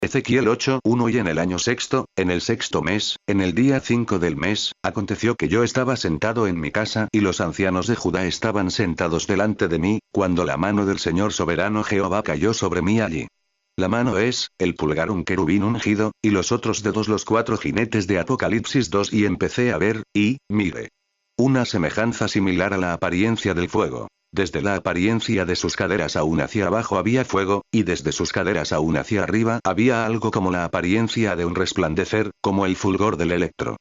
Ezequiel 8:1 Y en el año sexto, en el sexto mes, en el día 5 del mes, aconteció que yo estaba sentado en mi casa y los ancianos de Judá estaban sentados delante de mí, cuando la mano del Señor soberano Jehová cayó sobre mí allí. La mano es, el pulgar un querubín ungido, y los otros dedos los 4 jinetes de Apocalipsis 2 y empecé a ver, y, mire. Una semejanza similar a la apariencia del fuego. Desde la apariencia de sus caderas aún hacia abajo había fuego, y desde sus caderas aún hacia arriba había algo como la apariencia de un resplandecer, como el fulgor del electro.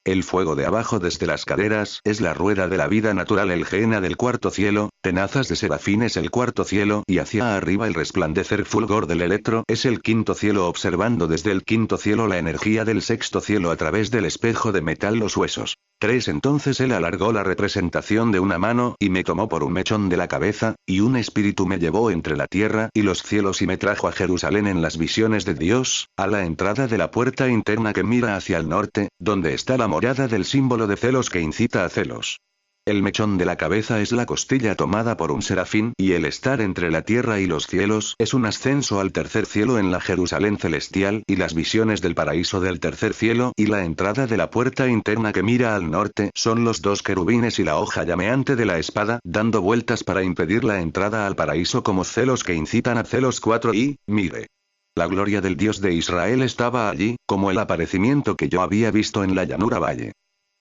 El fuego de abajo desde las caderas es la rueda de la vida natural, el Gehenna del cuarto cielo, tenazas de serafines el cuarto cielo y hacia arriba el resplandecer fulgor del electro es el quinto cielo, observando desde el quinto cielo la energía del sexto cielo a través del espejo de metal los huesos. 3 Entonces él alargó la representación de una mano y me tomó por un mechón de la cabeza, y un espíritu me llevó entre la tierra y los cielos y me trajo a Jerusalén en las visiones de Dios, a la entrada de la puerta interna que mira hacia el norte, donde está la morada del símbolo de celos que incita a celos. El mechón de la cabeza es la costilla tomada por un serafín, y el estar entre la tierra y los cielos es un ascenso al tercer cielo en la Jerusalén celestial, y las visiones del paraíso del tercer cielo y la entrada de la puerta interna que mira al norte son los 2 querubines y la hoja llameante de la espada dando vueltas para impedir la entrada al paraíso como celos que incitan a celos 4 y, mire. La gloria del Dios de Israel estaba allí, como el aparecimiento que yo había visto en la llanura valle.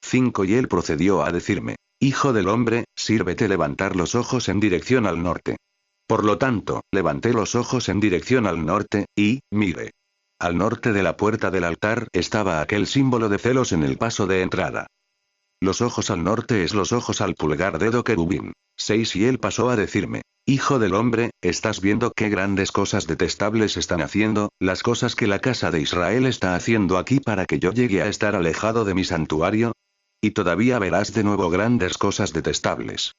5 Y él procedió a decirme: Hijo del hombre, sírvete levantar los ojos en dirección al norte. Por lo tanto, levanté los ojos en dirección al norte, y, mire. Al norte de la puerta del altar estaba aquel símbolo de celos en el paso de entrada. Los ojos al norte es los ojos al pulgar dedo querubín. 6 Y él pasó a decirme: Hijo del hombre, ¿estás viendo qué grandes cosas detestables están haciendo, las cosas que la casa de Israel está haciendo aquí para que yo llegue a estar alejado de mi santuario? Y todavía verás de nuevo grandes cosas detestables.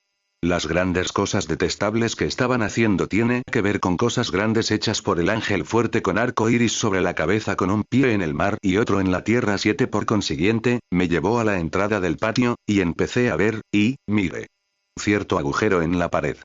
Las grandes cosas detestables que estaban haciendo tiene que ver con cosas grandes hechas por el ángel fuerte con arco iris sobre la cabeza con un pie en el mar y otro en la tierra. 7 Por consiguiente, me llevó a la entrada del patio, y empecé a ver, y, mire. Cierto agujero en la pared.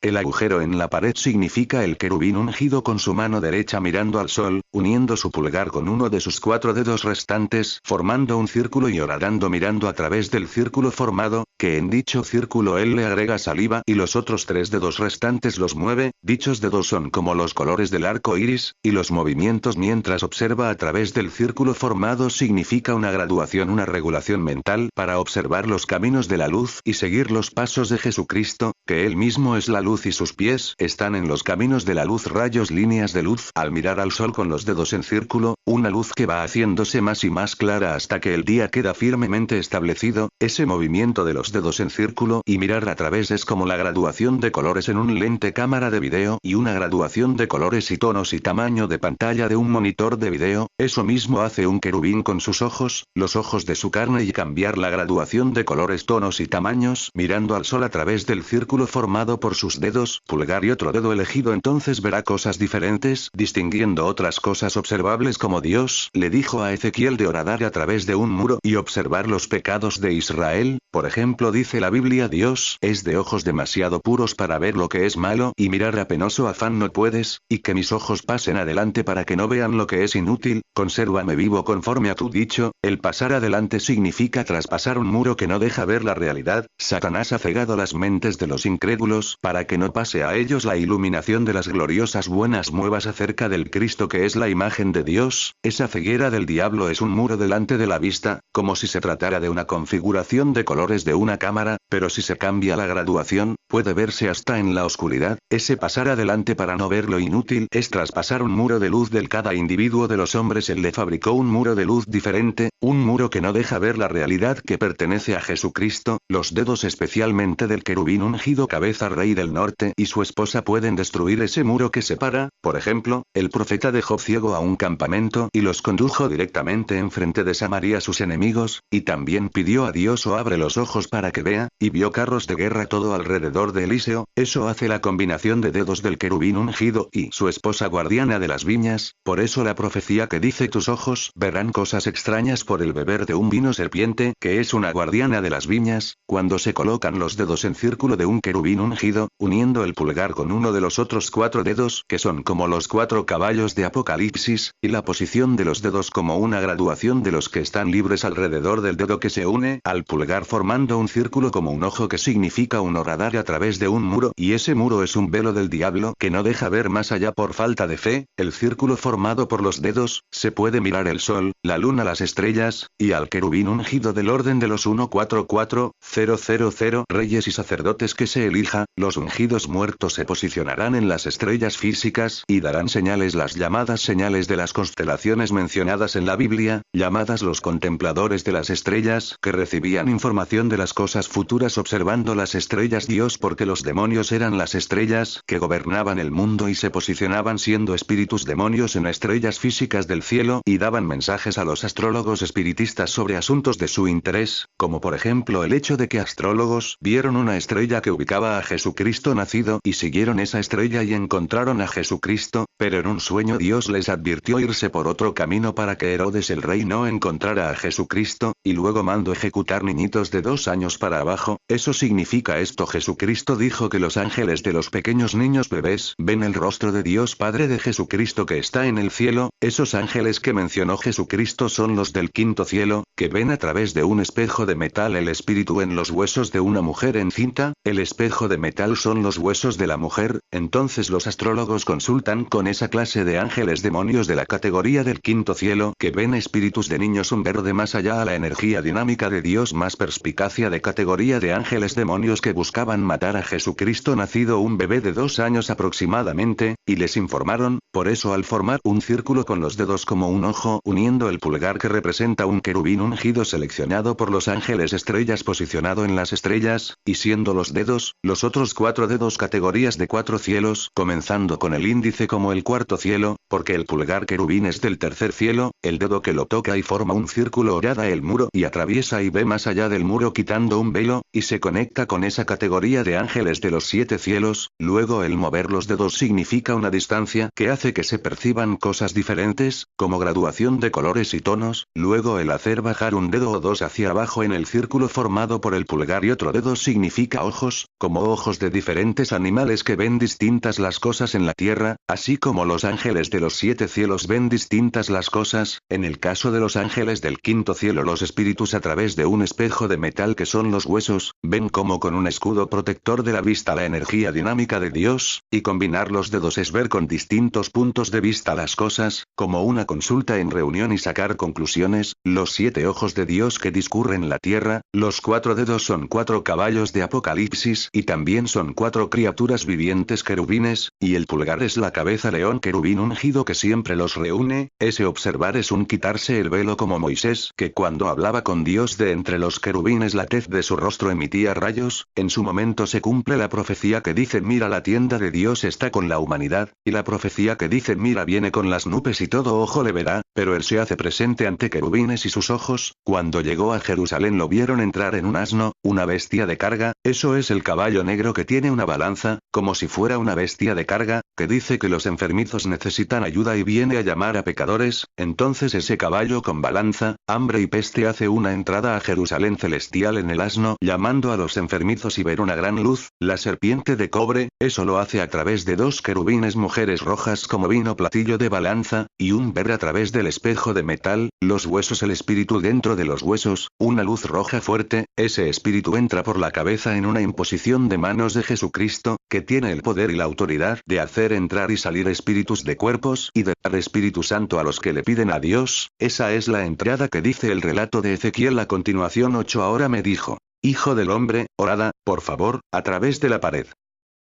El agujero en la pared significa el querubín ungido con su mano derecha mirando al sol, uniendo su pulgar con uno de sus 4 dedos restantes, formando un círculo y horadando mirando a través del círculo formado, que en dicho círculo él le agrega saliva y los otros 3 dedos restantes los mueve. Dichos dedos son como los colores del arco iris, y los movimientos mientras observa a través del círculo formado significa una graduación, una regulación mental para observar los caminos de la luz y seguir los pasos de Jesucristo, que él mismo es la luz y sus pies están en los caminos de la luz, rayos, líneas de luz al mirar al sol con los dedos en círculo, una luz que va haciéndose más y más clara hasta que el día queda firmemente establecido. Ese movimiento de los dedos en círculo y mirar a través es como la graduación de colores en un lente cámara de video y una graduación de colores y tonos y tamaño de pantalla de un monitor de video. Eso mismo hace un querubín con sus ojos, los ojos de su carne, y cambiar la graduación de colores, tonos y tamaños mirando al sol a través del círculo formado por sus dedos, pulgar y otro dedo elegido. Entonces verá cosas diferentes, distinguiendo otras cosas observables, como Dios le dijo a Ezequiel de horadar a través de un muro y observar los pecados de Israel. Por ejemplo, dice la Biblia: Dios es de ojos demasiado puros para ver lo que es malo, y mirar a penoso afán no puedes, y que mis ojos pasen adelante para que no vean lo que es inútil. Consérvame vivo conforme a tu dicho. El pasar adelante significa traspasar un muro que no deja ver la realidad. Satanás ha cegado las mentes de los incrédulos para que no pase a ellos la iluminación de las gloriosas buenas nuevas acerca del Cristo que es la imagen de Dios. Esa ceguera del diablo es un muro delante de la vista, como si se tratara de una configuración de colores de una cámara, pero si se cambia la graduación, puede verse hasta en la oscuridad. Ese pasar adelante para no ver lo inútil es traspasar un muro de luz del cada individuo de los hombres. Él le fabricó un muro de luz diferente, un muro que no deja ver la realidad que pertenece a Jesucristo. Los dedos especialmente del querubín ungido cabeza rey del norte y su esposa pueden destruir ese muro que separa. Por ejemplo, el profeta dejó ciego a un campamento y los condujo directamente enfrente de Samaria, sus enemigos, y también pidió a Dios: o abre los ojos para que vea, y vio carros de guerra todo alrededor alrededor de Eliseo, eso hace la combinación de dedos del querubín ungido y su esposa guardiana de las viñas, por eso la profecía que dice tus ojos verán cosas extrañas por el beber de un vino serpiente, que es una guardiana de las viñas, cuando se colocan los dedos en círculo de un querubín ungido, uniendo el pulgar con uno de los otros 4 dedos, que son como los 4 caballos de Apocalipsis, y la posición de los dedos como una graduación de los que están libres alrededor del dedo que se une al pulgar formando un círculo como un ojo que significa un horadar a través de un muro, y ese muro es un velo del diablo que no deja ver más allá por falta de fe. El círculo formado por los dedos, se puede mirar el sol, la luna, las estrellas, y al querubín ungido del orden de los 144000 reyes y sacerdotes que se elija. Los ungidos muertos se posicionarán en las estrellas físicas y darán señales, las llamadas señales de las constelaciones mencionadas en la Biblia, llamadas los contempladores de las estrellas, que recibían información de las cosas futuras observando las estrellas Dios, porque los demonios eran las estrellas que gobernaban el mundo y se posicionaban siendo espíritus demonios en estrellas físicas del cielo y daban mensajes a los astrólogos espiritistas sobre asuntos de su interés, como por ejemplo el hecho de que astrólogos vieron una estrella que ubicaba a Jesucristo nacido y siguieron esa estrella y encontraron a Jesucristo, pero en un sueño Dios les advirtió irse por otro camino para que Herodes el rey no encontrara a Jesucristo, y luego mandó ejecutar niñitos de 2 años para abajo. Eso significa esto: Jesucristo dijo que los ángeles de los pequeños niños bebés ven el rostro de Dios Padre de Jesucristo que está en el cielo. Esos ángeles que mencionó Jesucristo son los del 5º cielo, que ven a través de un espejo de metal el espíritu en los huesos de una mujer encinta. El espejo de metal son los huesos de la mujer. Entonces los astrólogos consultan con esa clase de ángeles demonios de la categoría del 5º cielo, que ven espíritus de niños, un verde más allá a la energía dinámica de Dios, más perspicacia de categoría de ángeles demonios que buscaban matar a Jesucristo nacido, un bebé de 2 años aproximadamente, y les informaron. Por eso al formar un círculo con los dedos como un ojo uniendo el pulgar que representa un querubín ungido seleccionado por los ángeles estrellas posicionado en las estrellas, y siendo los dedos, los otros 4 dedos categorías de 4 cielos, comenzando con el índice como el 4º cielo, porque el pulgar querubín es del 3er cielo, el dedo que lo toca y forma un círculo orada el muro y atraviesa y ve más allá del muro quitando un velo, y se conecta con esa categoría de ángeles de los 7 cielos. Luego el mover los dedos significa una distancia que hace que se perciban cosas diferentes, como graduación de colores y tonos. Luego el hacer bajar un dedo o 2 hacia abajo en el círculo formado por el pulgar y otro dedo significa ojos, como ojos de diferentes animales que ven distintas las cosas en la tierra, así como los ángeles de los 7 cielos ven distintas las cosas. En el caso de los ángeles del 5º cielo, los espíritus a través de un espejo de metal que son los huesos, ven como con un escudo protector de la vista la energía dinámica de Dios, y combinar los dedos es ver con distintos puntos de vista las cosas, como una consulta en reunión y sacar conclusiones. Los 7 ojos de Dios que discurren la tierra, los 4 dedos son 4 caballos de Apocalipsis y también son 4 criaturas vivientes querubines, y el pulgar es la cabeza león querubín ungido que siempre los reúne. Ese observar es un quitarse el velo como Moisés, que cuando hablaba con Dios de entre los querubines la tez de su rostro emitía rayos. En su momento se cumple la profecía que dice mira la tienda de Dios está con la humanidad, y la profecía que dice mira viene con las nubes y todo ojo le verá, pero él se hace presente ante querubines y sus ojos. Cuando llegó a Jerusalén lo vieron entrar en un asno, una bestia de carga. Eso es el caballo negro que tiene una balanza, como si fuera una bestia de carga, que dice que los enfermizos necesitan ayuda y viene a llamar a pecadores. Entonces ese caballo con balanza, hambre y peste hace una entrada a Jerusalén celestial en el asno llamando a los enfermizos y ver una gran luz, la serpiente de cobre. Eso lo hace a través de 2 querubines mujeres rojas como vino platillo de balanza, y un ver a través del espejo de metal, los huesos el espíritu dentro de los huesos, una luz roja fuerte. Ese espíritu entra por la cabeza en una imposición de manos de Jesucristo, que tiene el poder y la autoridad de hacer entrar y salir espíritus de cuerpos y de dar Espíritu Santo a los que le piden a Dios. Esa es la entrada que dice el relato de Ezequiel a continuación 8. Ahora me dijo: hijo del hombre, orada, por favor, a través de la pared.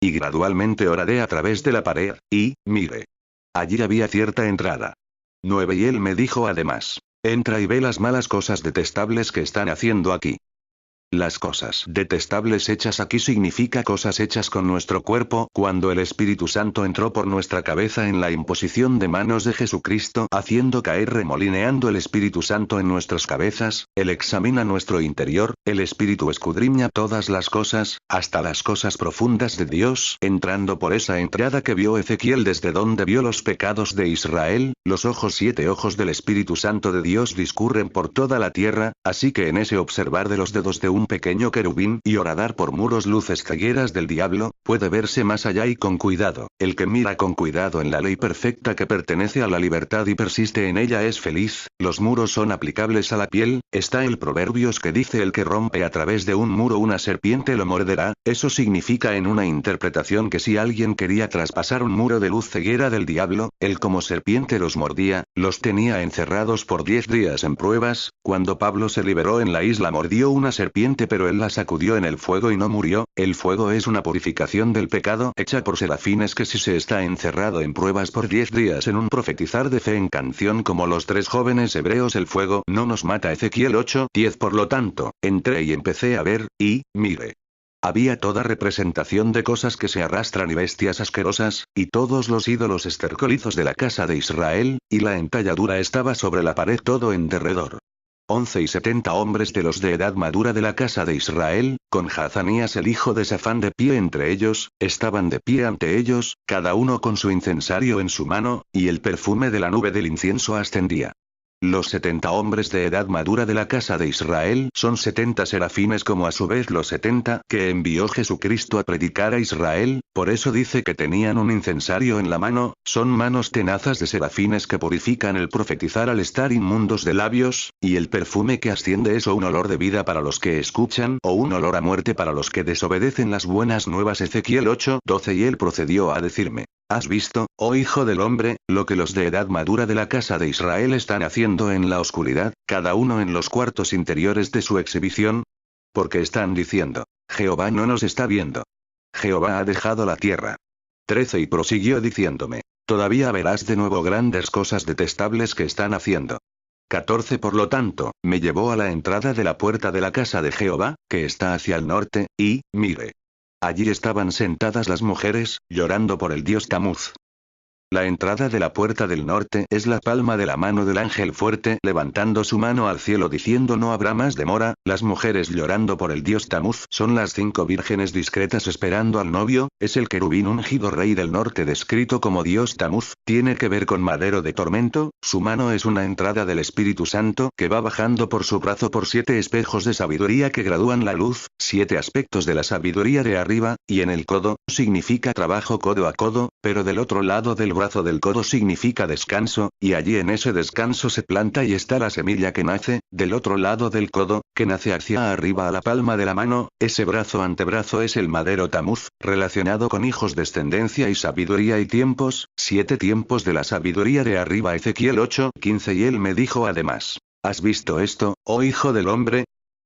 Y gradualmente oraré a través de la pared, y, mire. Allí había cierta entrada. 9. Y él me dijo además: entra y ve las malas cosas detestables que están haciendo aquí. Las cosas detestables hechas aquí significa cosas hechas con nuestro cuerpo. Cuando el Espíritu Santo entró por nuestra cabeza en la imposición de manos de Jesucristo, haciendo caer remolineando el Espíritu Santo en nuestras cabezas, Él examina nuestro interior, el Espíritu escudriña todas las cosas, hasta las cosas profundas de Dios, entrando por esa entrada que vio Ezequiel desde donde vio los pecados de Israel, los ojos 7 ojos del Espíritu Santo de Dios discurren por toda la tierra, así que en ese observar de los dedos de un pequeño querubín y horadar por muros luces cegueras del diablo, puede verse más allá y con cuidado. El que mira con cuidado en la ley perfecta que pertenece a la libertad y persiste en ella es feliz. Los muros son aplicables a la piel. Está el Proverbios que dice: el que rompe a través de un muro una serpiente lo morderá. Eso significa en una interpretación que si alguien quería traspasar un muro de luz ceguera del diablo, él como serpiente los mordía, los tenía encerrados por 10 días en pruebas. Cuando Pablo se liberó en la isla mordió una serpiente pero él la sacudió en el fuego y no murió. El fuego es una purificación del pecado hecha por serafines que si se está encerrado en pruebas por 10 días en un profetizar de fe en canción como los 3 jóvenes hebreos, el fuego no nos mata. Ezequiel 8:10. Por lo tanto, entré y empecé a ver, y, mire. Había toda representación de cosas que se arrastran y bestias asquerosas, y todos los ídolos estercolizos de la casa de Israel, y la entalladura estaba sobre la pared todo en derredor. 11 y 70 hombres de los de edad madura de la casa de Israel, con Hazanías el hijo de Safán de pie entre ellos, estaban de pie ante ellos, cada uno con su incensario en su mano, y el perfume de la nube del incienso ascendía. Los 70 hombres de edad madura de la casa de Israel son 70 serafines como a su vez los 70 que envió Jesucristo a predicar a Israel, por eso dice que tenían un incensario en la mano, son manos tenazas de serafines que purifican el profetizar al estar inmundos de labios, y el perfume que asciende es o un olor de vida para los que escuchan o un olor a muerte para los que desobedecen las buenas nuevas. Ezequiel 8:12. Y él procedió a decirme: ¿has visto, oh hijo del hombre, lo que los de edad madura de la casa de Israel están haciendo en la oscuridad, cada uno en los cuartos interiores de su exhibición? Porque están diciendo: Jehová no nos está viendo. Jehová ha dejado la tierra. 13. Y prosiguió diciéndome: todavía verás de nuevo grandes cosas detestables que están haciendo. 14. Por lo tanto, me llevó a la entrada de la puerta de la casa de Jehová, que está hacia el norte, y, mire. Allí estaban sentadas las mujeres, llorando por el dios Tamuz. La entrada de la puerta del norte es la palma de la mano del ángel fuerte levantando su mano al cielo diciendo: no habrá más demora. Las mujeres llorando por el dios Tamuz son las 5 vírgenes discretas esperando al novio. Es el querubín ungido rey del norte descrito como dios Tamuz, tiene que ver con madero de tormento. Su mano es una entrada del Espíritu Santo que va bajando por su brazo por 7 espejos de sabiduría que gradúan la luz, 7 aspectos de la sabiduría de arriba, y en el codo, significa trabajo codo a codo, pero del otro lado del brazo del codo significa descanso, y allí en ese descanso se planta y está la semilla que nace, del otro lado del codo, que nace hacia arriba a la palma de la mano. Ese brazo antebrazo es el madero Tamuz, relacionado con hijos, descendencia y sabiduría y tiempos, 7 tiempos de la sabiduría de arriba. Ezequiel 8:15. Y él me dijo además: ¿has visto esto, oh hijo del hombre?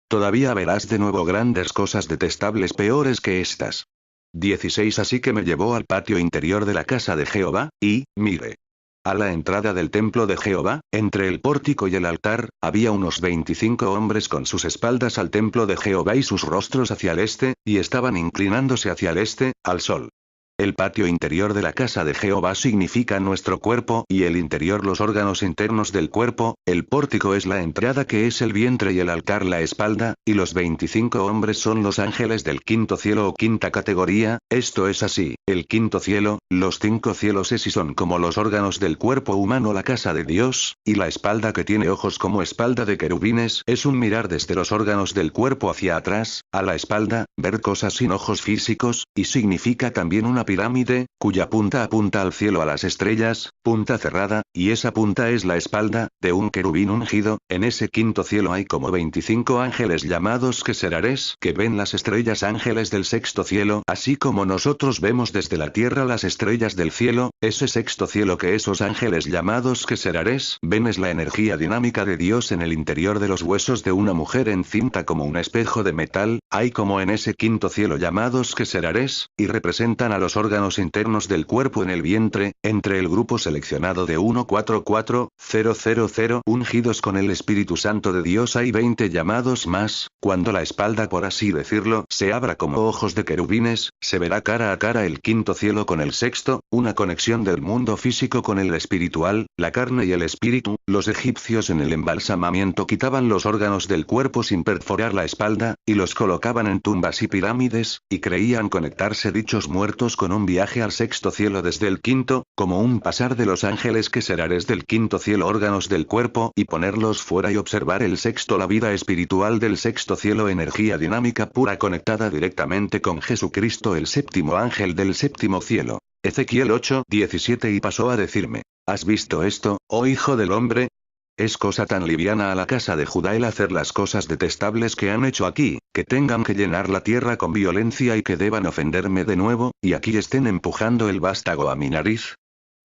Todavía verás de nuevo grandes cosas detestables peores que estas. 16. Así que me llevó al patio interior de la casa de Jehová, y, mire. A la entrada del templo de Jehová, entre el pórtico y el altar, había unos 25 hombres con sus espaldas al templo de Jehová y sus rostros hacia el este, y estaban inclinándose hacia el este, al sol. El patio interior de la casa de Jehová significa nuestro cuerpo y el interior los órganos internos del cuerpo. El pórtico es la entrada que es el vientre y el altar la espalda, y los 25 hombres son los ángeles del quinto cielo o quinta categoría. Esto es así: el quinto cielo, los 5 cielos es y son como los órganos del cuerpo humano la casa de Dios, y la espalda que tiene ojos como espalda de querubines es un mirar desde los órganos del cuerpo hacia atrás, a la espalda, ver cosas sin ojos físicos, y significa también una pirámide, cuya punta apunta al cielo a las estrellas, punta cerrada, y esa punta es la espalda, de un querubín ungido. En ese quinto cielo hay como 25 ángeles llamados Queserares, que ven las estrellas, ángeles del sexto cielo, así como nosotros vemos desde la tierra las estrellas del cielo. Ese sexto cielo que esos ángeles llamados Queserares ven es la energía dinámica de Dios en el interior de los huesos de una mujer encinta como un espejo de metal. Hay como en ese quinto cielo llamados Queserares, y representan a los órganos internos del cuerpo en el vientre, entre el grupo seleccionado de 144, 000 ungidos con el Espíritu Santo de Dios. Hay 20 llamados más. Cuando la espalda, por así decirlo, se abra como ojos de querubines, se verá cara a cara el quinto cielo con el sexto, una conexión del mundo físico con el espiritual, la carne y el espíritu. Los egipcios en el embalsamamiento quitaban los órganos del cuerpo sin perforar la espalda, y los colocaban en tumbas y pirámides, y creían conectarse dichos muertos con un viaje al sexto cielo desde el quinto, como un pasar de los ángeles que serares del quinto cielo órganos del cuerpo y ponerlos fuera y observar el sexto, la vida espiritual del sexto cielo, energía dinámica pura conectada directamente con Jesucristo, el séptimo ángel del séptimo cielo. Ezequiel 8:17. Y pasó a decirme: ¿has visto esto, oh hijo del hombre? Es cosa tan liviana a la casa de Judá el hacer las cosas detestables que han hecho aquí, que tengan que llenar la tierra con violencia y que deban ofenderme de nuevo, y aquí estén empujando el vástago a mi nariz.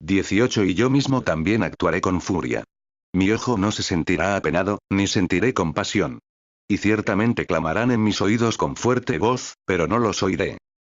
18. Y yo mismo también actuaré con furia. Mi ojo no se sentirá apenado, ni sentiré compasión. Y ciertamente clamarán en mis oídos con fuerte voz, pero no los oiré.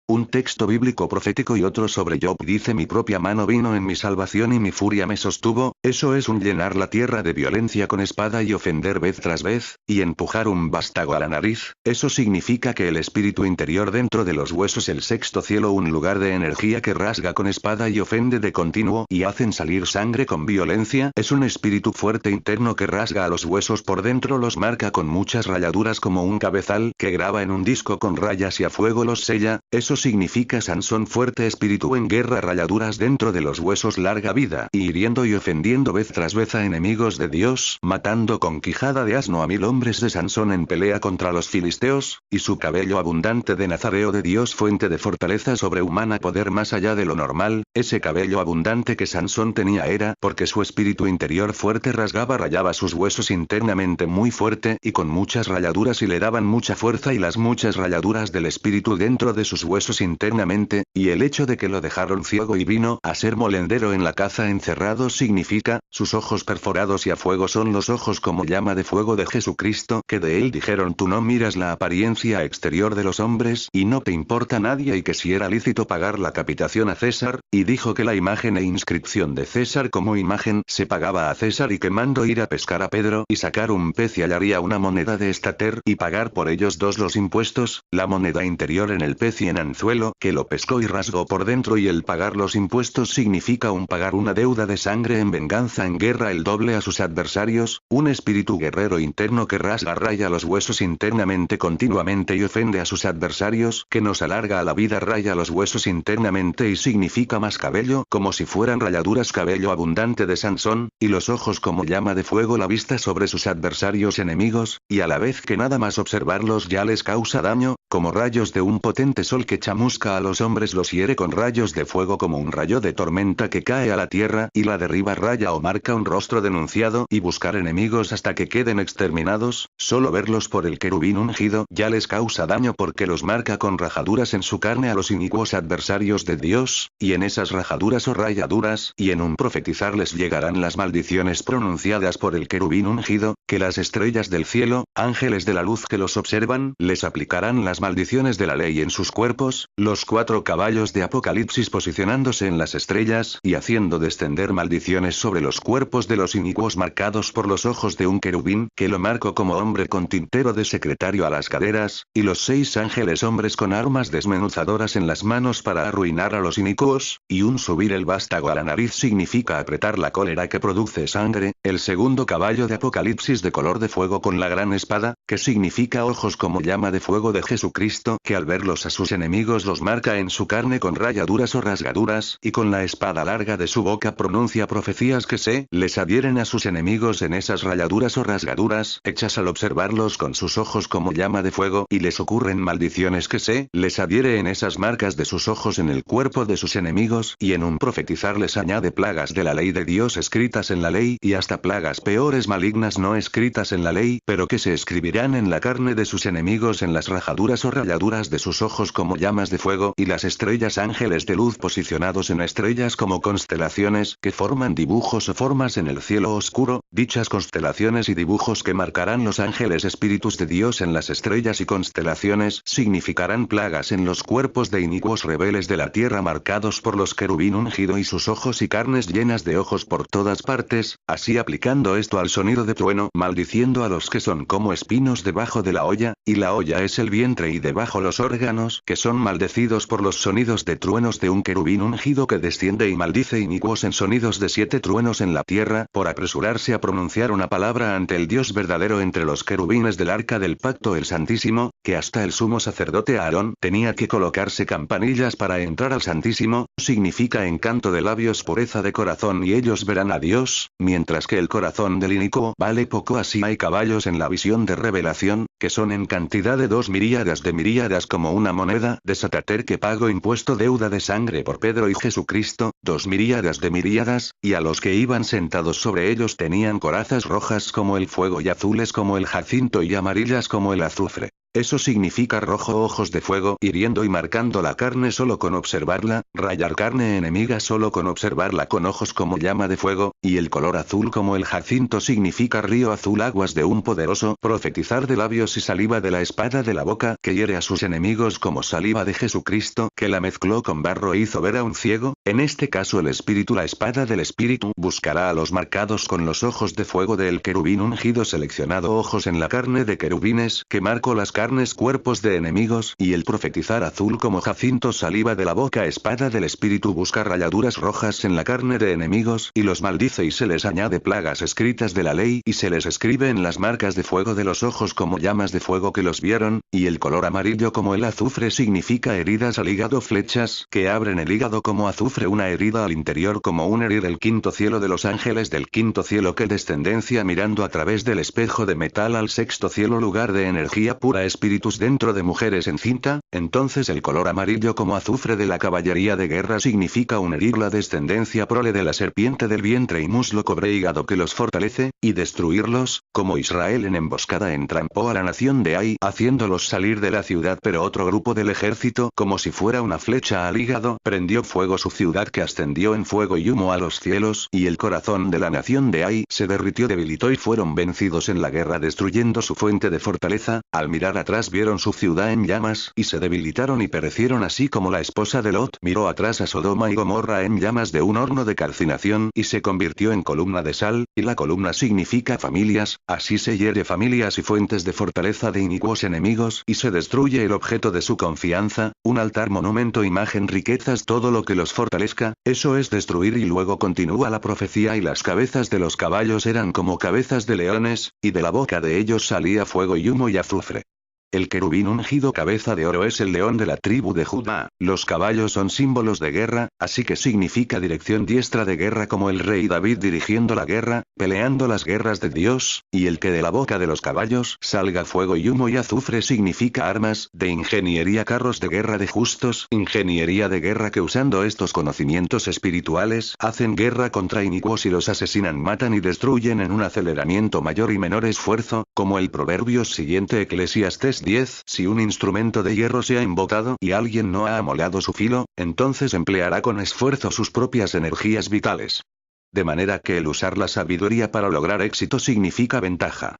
Un texto bíblico profético y otro sobre Job dice: mi propia mano vino en mi salvación y mi furia me sostuvo. Eso es un llenar la tierra de violencia con espada y ofender vez tras vez, y empujar un vástago a la nariz. Eso significa que el espíritu interior dentro de los huesos, el sexto cielo, un lugar de energía que rasga con espada y ofende de continuo y hacen salir sangre con violencia, es un espíritu fuerte interno que rasga a los huesos por dentro, los marca con muchas rayaduras como un cabezal que graba en un disco con rayas y a fuego los sella. Eso significa Sansón, fuerte espíritu en guerra, rayaduras dentro de los huesos, larga vida y hiriendo y ofendiendo vez tras vez a enemigos de Dios, matando con quijada de asno a 1000 hombres de Sansón en pelea contra los filisteos, y su cabello abundante de nazareo de Dios, fuente de fortaleza sobrehumana, poder más allá de lo normal. Ese cabello abundante que Sansón tenía era porque su espíritu interior fuerte rayaba sus huesos internamente muy fuerte y con muchas rayaduras, y le daban mucha fuerza, y las muchas rayaduras del espíritu dentro de sus huesos internamente, y el hecho de que lo dejaron ciego y vino a ser molendero en la caza encerrado significa, sus ojos perforados y a fuego son los ojos como llama de fuego de Jesucristo, que de él dijeron: tú no miras la apariencia exterior de los hombres y no te importa nadie, y que si era lícito pagar la capitación a César, y dijo que la imagen e inscripción de César como imagen se pagaba a César, y que mandó ir a pescar a Pedro y sacar un pez y hallaría una moneda de estater y pagar por ellos dos los impuestos, la moneda interior en el pez y en anzuelo, que lo pescó y rasgó por dentro, y el pagar los impuestos significa un pagar una deuda de sangre en venganza, en guerra, el doble a sus adversarios, un espíritu guerrero interno que rasga, raya los huesos internamente continuamente y ofende a sus adversarios, que nos alarga a la vida, raya los huesos internamente y significa más cabello, como si fueran rayaduras, cabello abundante de Sansón, y los ojos como llama de fuego, la vista sobre sus adversarios enemigos, y a la vez que nada más observarlos ya les causa daño, como rayos de un potente sol que chamusca a los hombres, los hiere con rayos de fuego como un rayo de tormenta que cae a la tierra y la derriba, raya o marca un rostro denunciado, y buscar enemigos hasta que queden exterminados. Solo verlos por el querubín ungido ya les causa daño porque los marca con rajaduras en su carne a los inicuos adversarios de Dios, y en esas rajaduras o rayaduras y en un profetizar les llegarán las maldiciones pronunciadas por el querubín ungido, que las estrellas del cielo, ángeles de la luz que los observan, les aplicarán las maldiciones de la ley en sus cuerpos, los 4 caballos de Apocalipsis posicionándose en las estrellas y haciendo descender maldiciones sobre los cuerpos de los inicuos marcados por los ojos de un querubín, que lo marcó como hombre con tintero de secretario a las caderas, y los 6 ángeles hombres con armas desmenuzadoras en las manos para arruinar a los inicuos, y un subir el vástago a la nariz significa apretar la cólera que produce sangre, el segundo caballo de Apocalipsis de color de fuego con la gran espada, que significa ojos como llama de fuego de Jesucristo, que al verlos a sus enemigos los marca en su carne con rayaduras o rasgaduras, y con la espada larga de su boca pronuncia profecías que se les adhieren a sus enemigos en esas rayaduras o rasgaduras, hechas al observarlos con sus ojos como llama de fuego, y les ocurren maldiciones que se les adhiere en esas marcas de sus ojos en el cuerpo de sus enemigos, y en un profetizar les añade plagas de la ley de Dios escritas en la ley, y hasta plagas peores malignas no escritas escritas en la ley, pero que se escribirán en la carne de sus enemigos, en las rajaduras o rayaduras de sus ojos como llamas de fuego, y las estrellas ángeles de luz posicionados en estrellas como constelaciones, que forman dibujos o formas en el cielo oscuro, dichas constelaciones y dibujos que marcarán los ángeles espíritus de Dios en las estrellas y constelaciones, significarán plagas en los cuerpos de inicuos rebeldes de la tierra marcados por los querubín ungido y sus ojos y carnes llenas de ojos por todas partes, así aplicando esto al sonido de trueno, maldiciendo a los que son como espinos debajo de la olla, y la olla es el vientre y debajo los órganos, que son maldecidos por los sonidos de truenos de un querubín ungido que desciende y maldice inicuos en sonidos de 7 truenos en la tierra, por apresurarse a pronunciar una palabra ante el Dios verdadero entre los querubines del arca del pacto el Santísimo, que hasta el sumo sacerdote Aarón tenía que colocarse campanillas para entrar al Santísimo, significa encanto de labios, pureza de corazón, y ellos verán a Dios, mientras que el corazón del inicuo vale poco. Así hay caballos en la visión de revelación, que son en cantidad de 2 miríadas de miríadas como una moneda de Satater que pagó impuesto deuda de sangre por Pedro y Jesucristo, 2 miríadas de miríadas, y a los que iban sentados sobre ellos tenían corazas rojas como el fuego y azules como el jacinto y amarillas como el azufre. Eso significa rojo, ojos de fuego, hiriendo y marcando la carne solo con observarla, rayar carne enemiga solo con observarla, con ojos como llama de fuego, y el color azul como el jacinto significa río azul, aguas de un poderoso, profetizar de labios y saliva de la espada de la boca que hiere a sus enemigos como saliva de Jesucristo, que la mezcló con barro e hizo ver a un ciego, en este caso el espíritu, la espada del espíritu, buscará a los marcados con los ojos de fuego del querubín ungido seleccionado, ojos en la carne de querubines, que marcó las carnes, cuerpos de enemigos, y el profetizar azul como jacinto, saliva de la boca, espada del espíritu, busca rayaduras rojas en la carne de enemigos, y los maldice y se les añade plagas escritas de la ley, y se les escribe en las marcas de fuego de los ojos como llamas de fuego que los vieron, y el color amarillo como el azufre significa heridas al hígado, flechas que abren el hígado como azufre, una herida al interior como un herir. El quinto cielo de los ángeles del quinto cielo, que descendencia mirando a través del espejo de metal al sexto cielo, lugar de energía pura, espíritus dentro de mujeres en cinta. Entonces el color amarillo como azufre de la caballería de guerra significa un herir, la descendencia prole de la serpiente del vientre y muslo, cobre hígado que los fortalece, y destruirlos, como Israel en emboscada entrampó a la nación de Ai, haciéndolos salir de la ciudad, pero otro grupo del ejército, como si fuera una flecha al hígado, prendió fuego su ciudad, que ascendió en fuego y humo a los cielos, y el corazón de la nación de Ai se derritió, debilitó y fueron vencidos en la guerra, destruyendo su fuente de fortaleza. Al mirar atrás vieron su ciudad en llamas, y se debilitaron y perecieron, así como la esposa de Lot miró atrás a Sodoma y Gomorra en llamas de un horno de calcinación, y se convirtió en columna de sal, y la columna significa familias, así se hiere familias y fuentes de fortaleza de inicuos enemigos, y se destruye el objeto de su confianza, un altar, monumento, imagen, riquezas, todo lo que los fortalezca, eso es destruir. Y luego continúa la profecía: y las cabezas de los caballos eran como cabezas de leones, y de la boca de ellos salía fuego y humo y azufre. El querubín ungido cabeza de oro es el león de la tribu de Judá. Los caballos son símbolos de guerra, así que significa dirección diestra de guerra, como el rey David dirigiendo la guerra, peleando las guerras de Dios, y el que de la boca de los caballos salga fuego y humo y azufre significa armas de ingeniería, carros de guerra de justos, ingeniería de guerra que usando estos conocimientos espirituales hacen guerra contra inicuos y los asesinan, matan y destruyen en un aceleramiento mayor y menor esfuerzo, como el Proverbios siguiente, Eclesiastés 10, si un instrumento de hierro se ha embotado y alguien no ha amolado su filo, entonces empleará con esfuerzo sus propias energías vitales. De manera que el usar la sabiduría para lograr éxito significa ventaja.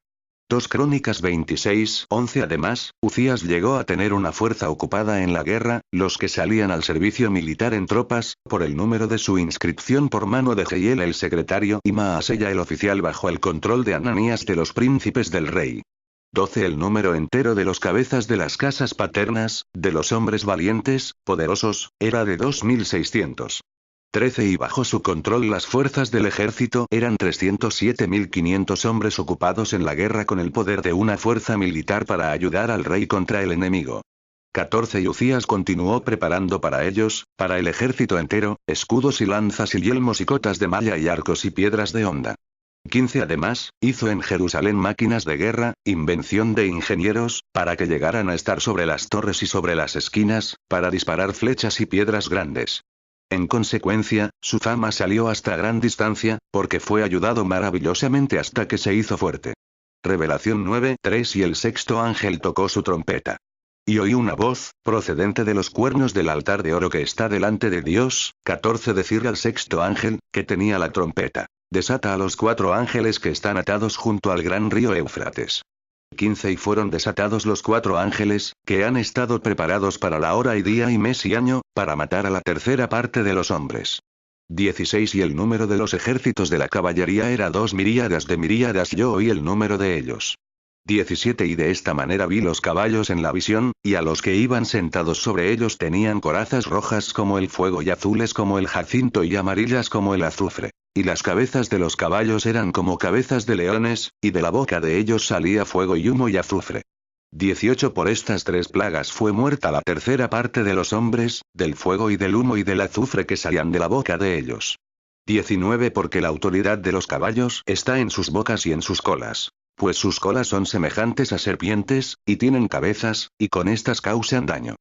2 Crónicas 26:11. Además, Uzías llegó a tener una fuerza ocupada en la guerra, los que salían al servicio militar en tropas, por el número de su inscripción por mano de Jehiel el secretario y Maasella el oficial, bajo el control de Ananías, de los príncipes del rey. 12. El número entero de los cabezas de las casas paternas, de los hombres valientes, poderosos, era de 2600. 13. Y bajo su control las fuerzas del ejército eran 307.500 hombres ocupados en la guerra con el poder de una fuerza militar para ayudar al rey contra el enemigo. 14. Y Uzías continuó preparando para ellos, para el ejército entero, escudos y lanzas y yelmos y cotas de malla y arcos y piedras de honda. 15. Además, hizo en Jerusalén máquinas de guerra, invención de ingenieros, para que llegaran a estar sobre las torres y sobre las esquinas, para disparar flechas y piedras grandes. En consecuencia, su fama salió hasta gran distancia, porque fue ayudado maravillosamente hasta que se hizo fuerte. Revelación 9:3 Y el sexto ángel tocó su trompeta. Y oí una voz, procedente de los cuernos del altar de oro que está delante de Dios, 14 decir al sexto ángel, que tenía la trompeta: desata a los 4 ángeles que están atados junto al gran río Éufrates. 15 Y fueron desatados los 4 ángeles, que han estado preparados para la hora y día y mes y año, para matar a la tercera parte de los hombres. 16 Y el número de los ejércitos de la caballería era 2 miríadas de miríadas. Yo oí el número de ellos. 17 Y de esta manera vi los caballos en la visión, y a los que iban sentados sobre ellos tenían corazas rojas como el fuego y azules como el jacinto y amarillas como el azufre. Y las cabezas de los caballos eran como cabezas de leones, y de la boca de ellos salía fuego y humo y azufre. 18 Por estas 3 plagas fue muerta la tercera parte de los hombres, del fuego y del humo y del azufre que salían de la boca de ellos. 19 Porque la autoridad de los caballos está en sus bocas y en sus colas. Pues sus colas son semejantes a serpientes, y tienen cabezas, y con estas causan daño.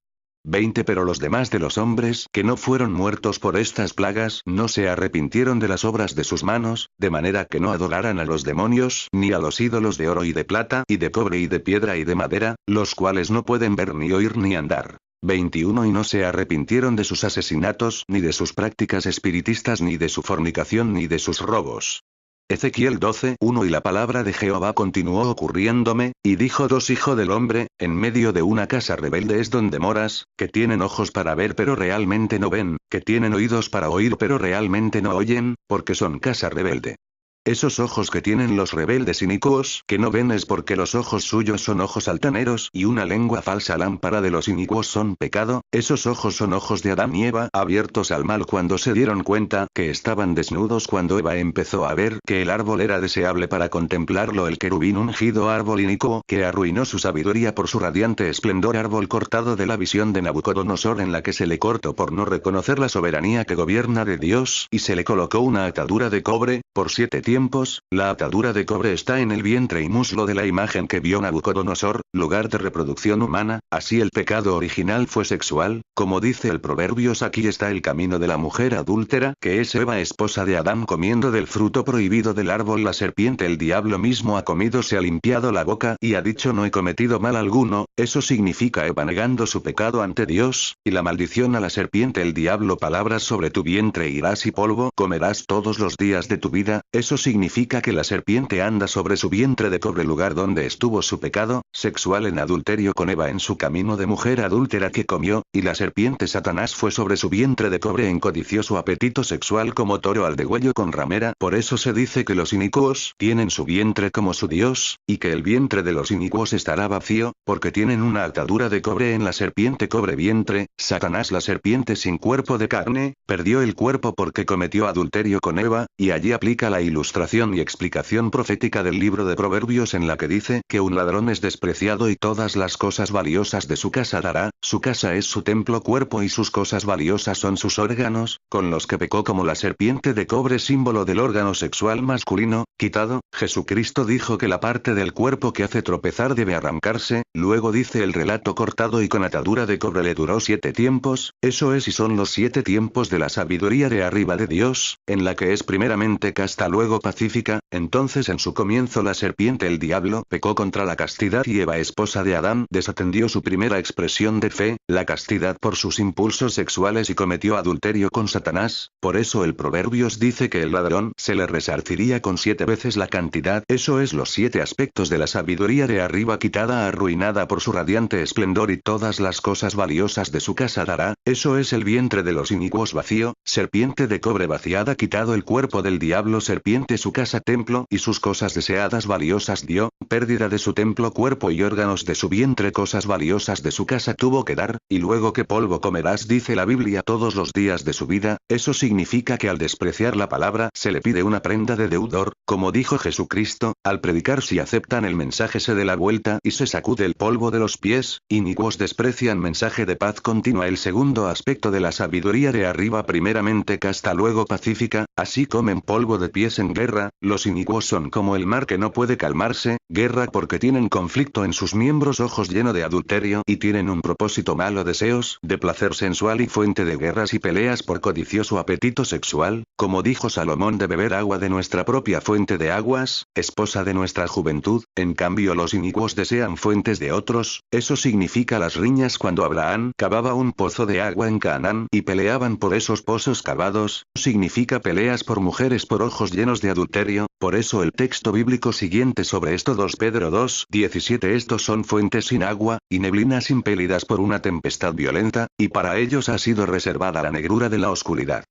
20 Pero los demás de los hombres que no fueron muertos por estas plagas no se arrepintieron de las obras de sus manos, de manera que no adoraran a los demonios ni a los ídolos de oro y de plata y de cobre y de piedra y de madera, los cuales no pueden ver ni oír ni andar. 21 Y no se arrepintieron de sus asesinatos ni de sus prácticas espiritistas ni de su fornicación ni de sus robos. Ezequiel 12:1 Y la palabra de Jehová continuó ocurriéndome, y dijo: hijo del hombre, en medio de una casa rebelde es donde moras, que tienen ojos para ver pero realmente no ven, que tienen oídos para oír pero realmente no oyen, porque son casa rebelde. Esos ojos que tienen los rebeldes inicuos que no ven es porque los ojos suyos son ojos altaneros y una lengua falsa. Lámpara de los inicuos son pecado. Esos ojos son ojos de Adán y Eva abiertos al mal cuando se dieron cuenta que estaban desnudos. Cuando Eva empezó a ver que el árbol era deseable para contemplarlo, el querubín ungido, árbol inicuo que arruinó su sabiduría por su radiante esplendor, árbol cortado de la visión de Nabucodonosor, en la que se le cortó por no reconocer la soberanía que gobierna de Dios, y se le colocó una atadura de cobre, por 7 tiempos. La atadura de cobre está en el vientre y muslo de la imagen que vio Nabucodonosor, lugar de reproducción humana. Así el pecado original fue sexual, como dice el Proverbios: aquí está el camino de la mujer adúltera, que es Eva, esposa de Adán, comiendo del fruto prohibido del árbol. La serpiente, el diablo mismo, ha comido, se ha limpiado la boca, y ha dicho: no he cometido mal alguno. Eso significa Eva negando su pecado ante Dios, y la maldición a la serpiente, el diablo: palabras sobre tu vientre irás y polvo comerás todos los días de tu vida. Eso significa que la serpiente anda sobre su vientre de cobre, lugar donde estuvo su pecado sexual en adulterio con Eva en su camino de mujer adúltera que comió, y la serpiente Satanás fue sobre su vientre de cobre en codicioso apetito sexual como toro al degüello con ramera. Por eso se dice que los inicuos tienen su vientre como su Dios, y que el vientre de los inicuos estará vacío, porque tienen una atadura de cobre en la serpiente cobre vientre. Satanás, la serpiente sin cuerpo de carne, perdió el cuerpo porque cometió adulterio con Eva, y allí aplica la ilustración y explicación profética del libro de Proverbios, en la que dice que un ladrón es despreciado y todas las cosas valiosas de su casa dará. Su casa es su templo cuerpo y sus cosas valiosas son sus órganos, con los que pecó como la serpiente de cobre, símbolo del órgano sexual masculino, quitado. Jesucristo dijo que la parte del cuerpo que hace tropezar debe arrancarse. Luego dice el relato: cortado y con atadura de cobre le duró 7 tiempos, eso es y son los 7 tiempos de la sabiduría de arriba de Dios, en la que es primeramente casta, luego pacífica. Entonces en su comienzo la serpiente, el diablo, pecó contra la castidad, y Eva, esposa de Adán, desatendió su primera expresión de fe, la castidad, por sus impulsos sexuales, y cometió adulterio con Satanás. Por eso el Proverbios dice que el ladrón se le resarciría con 7 veces la cantidad. Eso es los 7 aspectos de la sabiduría de arriba quitada, arruinada por su radiante esplendor, y todas las cosas valiosas de su casa dará. Eso es el vientre de los inicuos vacío, serpiente de cobre vaciada, quitado el cuerpo del diablo, serpiente su casa templo y sus cosas deseadas valiosas dio, pérdida de su templo cuerpo y órganos de su vientre, cosas valiosas de su casa tuvo que dar, y luego que polvo comerás, dice la Biblia, todos los días de su vida. Eso significa que al despreciar la palabra se le pide una prenda de deudor, como dijo Jesucristo, al predicar: si aceptan el mensaje se dé la vuelta y se sacude el polvo de los pies. Inicuos desprecian mensaje de paz continua. El segundo aspecto de la sabiduría de arriba, primeramente casta, luego pacífica, así comen polvo de pies ustedes en guerra, los inicuos son como el mar que no puede calmarse, guerra porque tienen conflicto en sus miembros, ojos lleno de adulterio y tienen un propósito malo, deseos de placer sensual y fuente de guerras y peleas por codicioso apetito sexual, como dijo Salomón, de beber agua de nuestra propia fuente de aguas, esposa de nuestra juventud. En cambio los inicuos desean fuentes de otros, eso significa las riñas cuando Abraham cavaba un pozo de agua en Canaán y peleaban por esos pozos cavados, significa peleas por mujeres por ojos llenos de adulterio. Por eso el texto bíblico siguiente sobre esto, 2 Pedro 2:17, estos son fuentes sin agua, y neblinas impelidas por una tempestad violenta, y para ellos ha sido reservada la negrura de la oscuridad.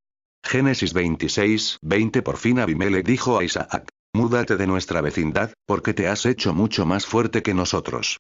Génesis 26:20. Por fin Abimelech dijo a Isaac: múdate de nuestra vecindad, porque te has hecho mucho más fuerte que nosotros.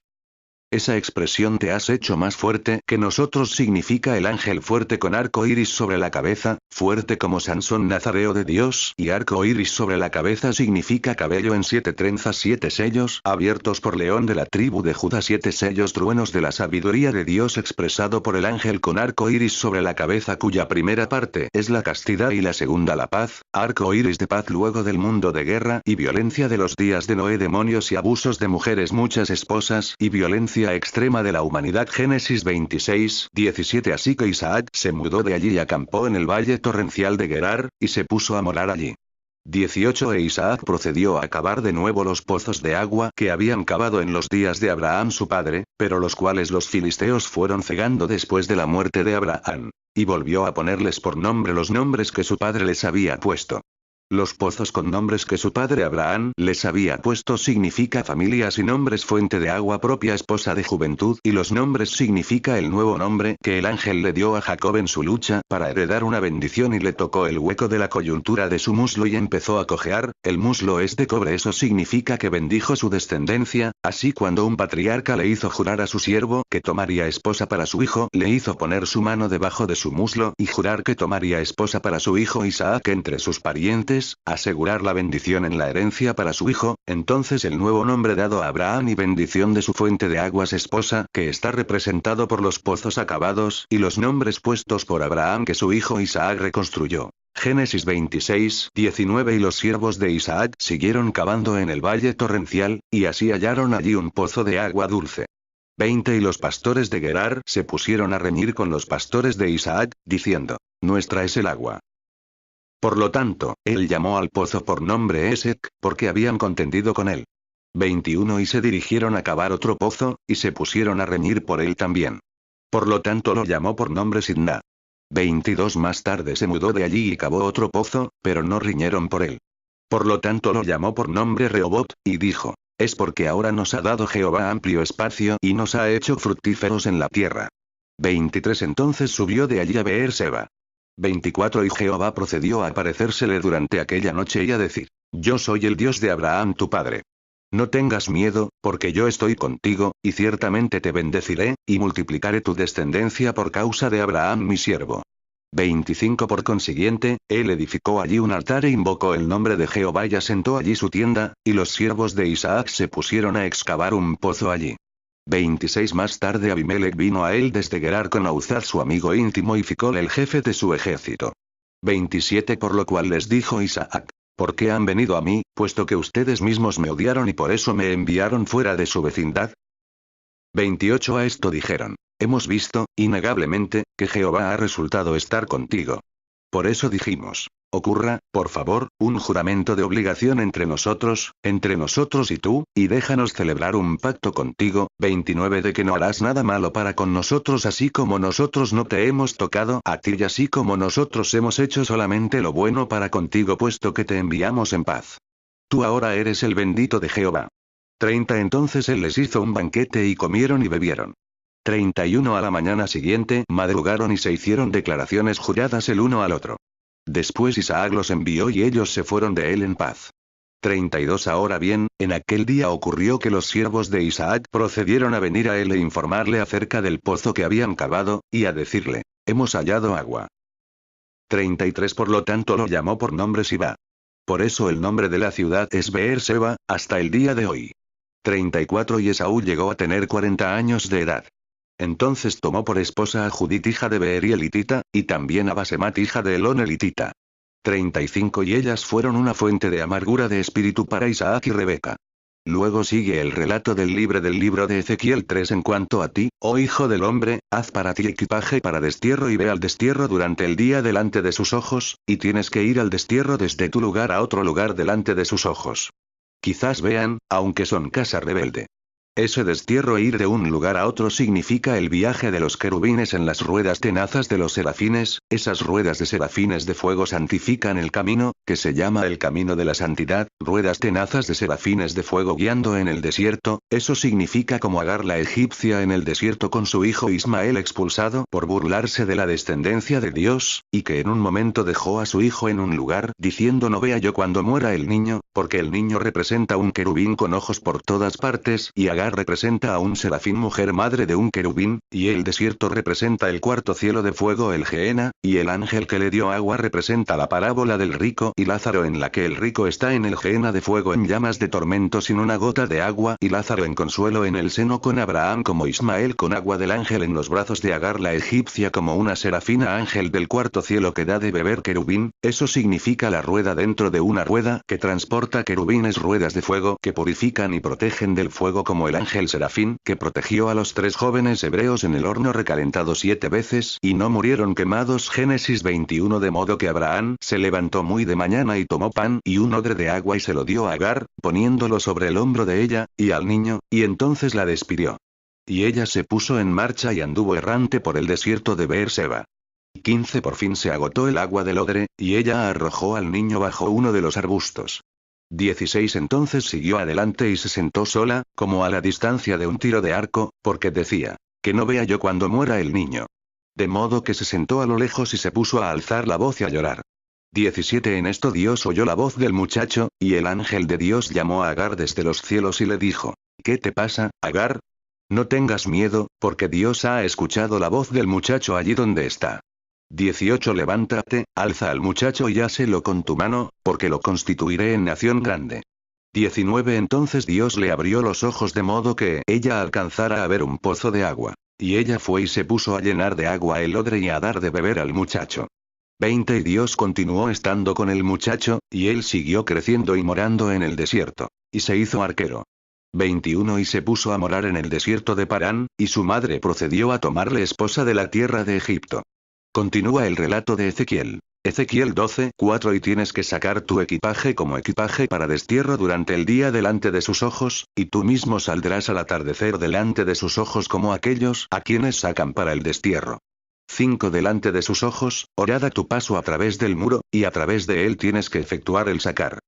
Esa expresión "te has hecho más fuerte que nosotros" significa el ángel fuerte con arco iris sobre la cabeza, fuerte como Sansón nazareo de Dios, y arco iris sobre la cabeza significa cabello en 7 trenzas, 7 sellos abiertos por León de la tribu de Judá, 7 sellos truenos de la sabiduría de Dios expresado por el ángel con arco iris sobre la cabeza, cuya primera parte es la castidad y la segunda la paz, arco iris de paz luego del mundo de guerra y violencia de los días de Noé, demonios y abusos de mujeres, muchas esposas y violencia extrema de la humanidad. Génesis 26:17. Así que Isaac se mudó de allí y acampó en el valle torrencial de Gerar, y se puso a morar allí. 18. Isaac procedió a cavar de nuevo los pozos de agua que habían cavado en los días de Abraham su padre, pero los cuales los filisteos fueron cegando después de la muerte de Abraham. Y volvió a ponerles por nombre los nombres que su padre les había puesto. Los pozos con nombres que su padre Abraham les había puesto significa familias y nombres, fuente de agua propia, esposa de juventud, y los nombres significa el nuevo nombre que el ángel le dio a Jacob en su lucha para heredar una bendición, y le tocó el hueco de la coyuntura de su muslo y empezó a cojear. El muslo es de cobre, eso significa que bendijo su descendencia. Así cuando un patriarca le hizo jurar a su siervo que tomaría esposa para su hijo, le hizo poner su mano debajo de su muslo y jurar que tomaría esposa para su hijo Isaac entre sus parientes, asegurar la bendición en la herencia para su hijo. Entonces el nuevo nombre dado a Abraham y bendición de su fuente de aguas, esposa, que está representado por los pozos acabados, y los nombres puestos por Abraham que su hijo Isaac reconstruyó. Génesis 26:19. Y los siervos de Isaac siguieron cavando en el valle torrencial, y así hallaron allí un pozo de agua dulce. 20. Y los pastores de Gerar se pusieron a reñir con los pastores de Isaac, diciendo: nuestra es el agua. Por lo tanto, él llamó al pozo por nombre Esek, porque habían contendido con él. 21. Y se dirigieron a cavar otro pozo, y se pusieron a reñir por él también. Por lo tanto lo llamó por nombre Sidna. 22. Más tarde se mudó de allí y cavó otro pozo, pero no riñeron por él. Por lo tanto lo llamó por nombre Rehobot, y dijo: es porque ahora nos ha dado Jehová amplio espacio y nos ha hecho fructíferos en la tierra. 23. Entonces subió de allí a Beer-seba. 24. Y Jehová procedió a aparecérsele durante aquella noche y a decir: yo soy el Dios de Abraham tu padre. No tengas miedo, porque yo estoy contigo, y ciertamente te bendeciré, y multiplicaré tu descendencia por causa de Abraham mi siervo. 25. Por consiguiente, él edificó allí un altar e invocó el nombre de Jehová y asentó allí su tienda, y los siervos de Isaac se pusieron a excavar un pozo allí. 26. Más tarde Abimelech vino a él desde Gerar con Ahuzat su amigo íntimo y Ficol el jefe de su ejército. 27. Por lo cual les dijo Isaac: ¿por qué han venido a mí, puesto que ustedes mismos me odiaron y por eso me enviaron fuera de su vecindad? 28. A esto dijeron: hemos visto, innegablemente, que Jehová ha resultado estar contigo. Por eso dijimos: ocurra, por favor, un juramento de obligación entre nosotros y tú, y déjanos celebrar un pacto contigo. 29. De que no harás nada malo para con nosotros, así como nosotros no te hemos tocado a ti, y así como nosotros hemos hecho solamente lo bueno para contigo, puesto que te enviamos en paz. Tú ahora eres el bendito de Jehová. 30. Entonces él les hizo un banquete y comieron y bebieron. 31. A la mañana siguiente madrugaron y se hicieron declaraciones juradas el uno al otro. Después Isaac los envió y ellos se fueron de él en paz. 32. Ahora bien, en aquel día ocurrió que los siervos de Isaac procedieron a venir a él e informarle acerca del pozo que habían cavado, y a decirle: hemos hallado agua. 33. Por lo tanto lo llamó por nombre Siba. Por eso el nombre de la ciudad es Beer-seba, hasta el día de hoy. 34. Y Esaú llegó a tener 40 años de edad. Entonces tomó por esposa a Judit hija de Beer y elitita, y también a Basemat hija de Elón elitita. 35 Y ellas fueron una fuente de amargura de espíritu para Isaac y Rebeca. Luego sigue el relato del libro de Ezequiel 3. En cuanto a ti, oh hijo del hombre, haz para ti equipaje para destierro y ve al destierro durante el día delante de sus ojos, y tienes que ir al destierro desde tu lugar a otro lugar delante de sus ojos. Quizás vean, aunque son casa rebelde. Ese destierro ir de un lugar a otro significa el viaje de los querubines en las ruedas tenazas de los serafines. Esas ruedas de serafines de fuego santifican el camino, que se llama el camino de la santidad, ruedas tenazas de serafines de fuego guiando en el desierto. Eso significa como Agar la egipcia en el desierto con su hijo Ismael expulsado por burlarse de la descendencia de Dios, y que en un momento dejó a su hijo en un lugar diciendo no vea yo cuando muera el niño, porque el niño representa un querubín con ojos por todas partes y Agar representa a un serafín mujer madre de un querubín, y el desierto representa el cuarto cielo de fuego el Gehenna, y el ángel que le dio agua representa la parábola del rico y Lázaro en la que el rico está en el Gehenna de fuego en llamas de tormento sin una gota de agua y Lázaro en consuelo en el seno con Abraham como Ismael con agua del ángel en los brazos de Agar la egipcia como una serafina ángel del cuarto cielo que da de beber querubín. Eso significa la rueda dentro de una rueda que transporta querubines ruedas de fuego que purifican y protegen del fuego como el ángel serafín que protegió a los 3 jóvenes hebreos en el horno recalentado 7 veces y no murieron quemados. Génesis 21. De modo que Abraham se levantó muy de mañana y tomó pan y un odre de agua y se lo dio a Agar, poniéndolo sobre el hombro de ella, y al niño, y entonces la despidió. Y ella se puso en marcha y anduvo errante por el desierto de Beerseba. 15 Por fin se agotó el agua del odre, y ella arrojó al niño bajo uno de los arbustos. 16 Entonces siguió adelante y se sentó sola, como a la distancia de un tiro de arco, porque decía, que no vea yo cuando muera el niño. De modo que se sentó a lo lejos y se puso a alzar la voz y a llorar. 17 En esto Dios oyó la voz del muchacho, y el ángel de Dios llamó a Agar desde los cielos y le dijo, ¿qué te pasa, Agar? No tengas miedo, porque Dios ha escuchado la voz del muchacho allí donde está. 18 Levántate, alza al muchacho y háselo con tu mano, porque lo constituiré en nación grande. 19 Entonces Dios le abrió los ojos de modo que ella alcanzara a ver un pozo de agua. Y ella fue y se puso a llenar de agua el odre y a dar de beber al muchacho. 20 Y Dios continuó estando con el muchacho, y él siguió creciendo y morando en el desierto. Y se hizo arquero. 21 Y se puso a morar en el desierto de Parán, y su madre procedió a tomarle esposa de la tierra de Egipto. Continúa el relato de Ezequiel. Ezequiel 12:4 Y tienes que sacar tu equipaje como equipaje para destierro durante el día delante de sus ojos, y tú mismo saldrás al atardecer delante de sus ojos como aquellos a quienes sacan para el destierro. 5 Delante de sus ojos, orad a tu paso a través del muro, y a través de él tienes que efectuar el sacar.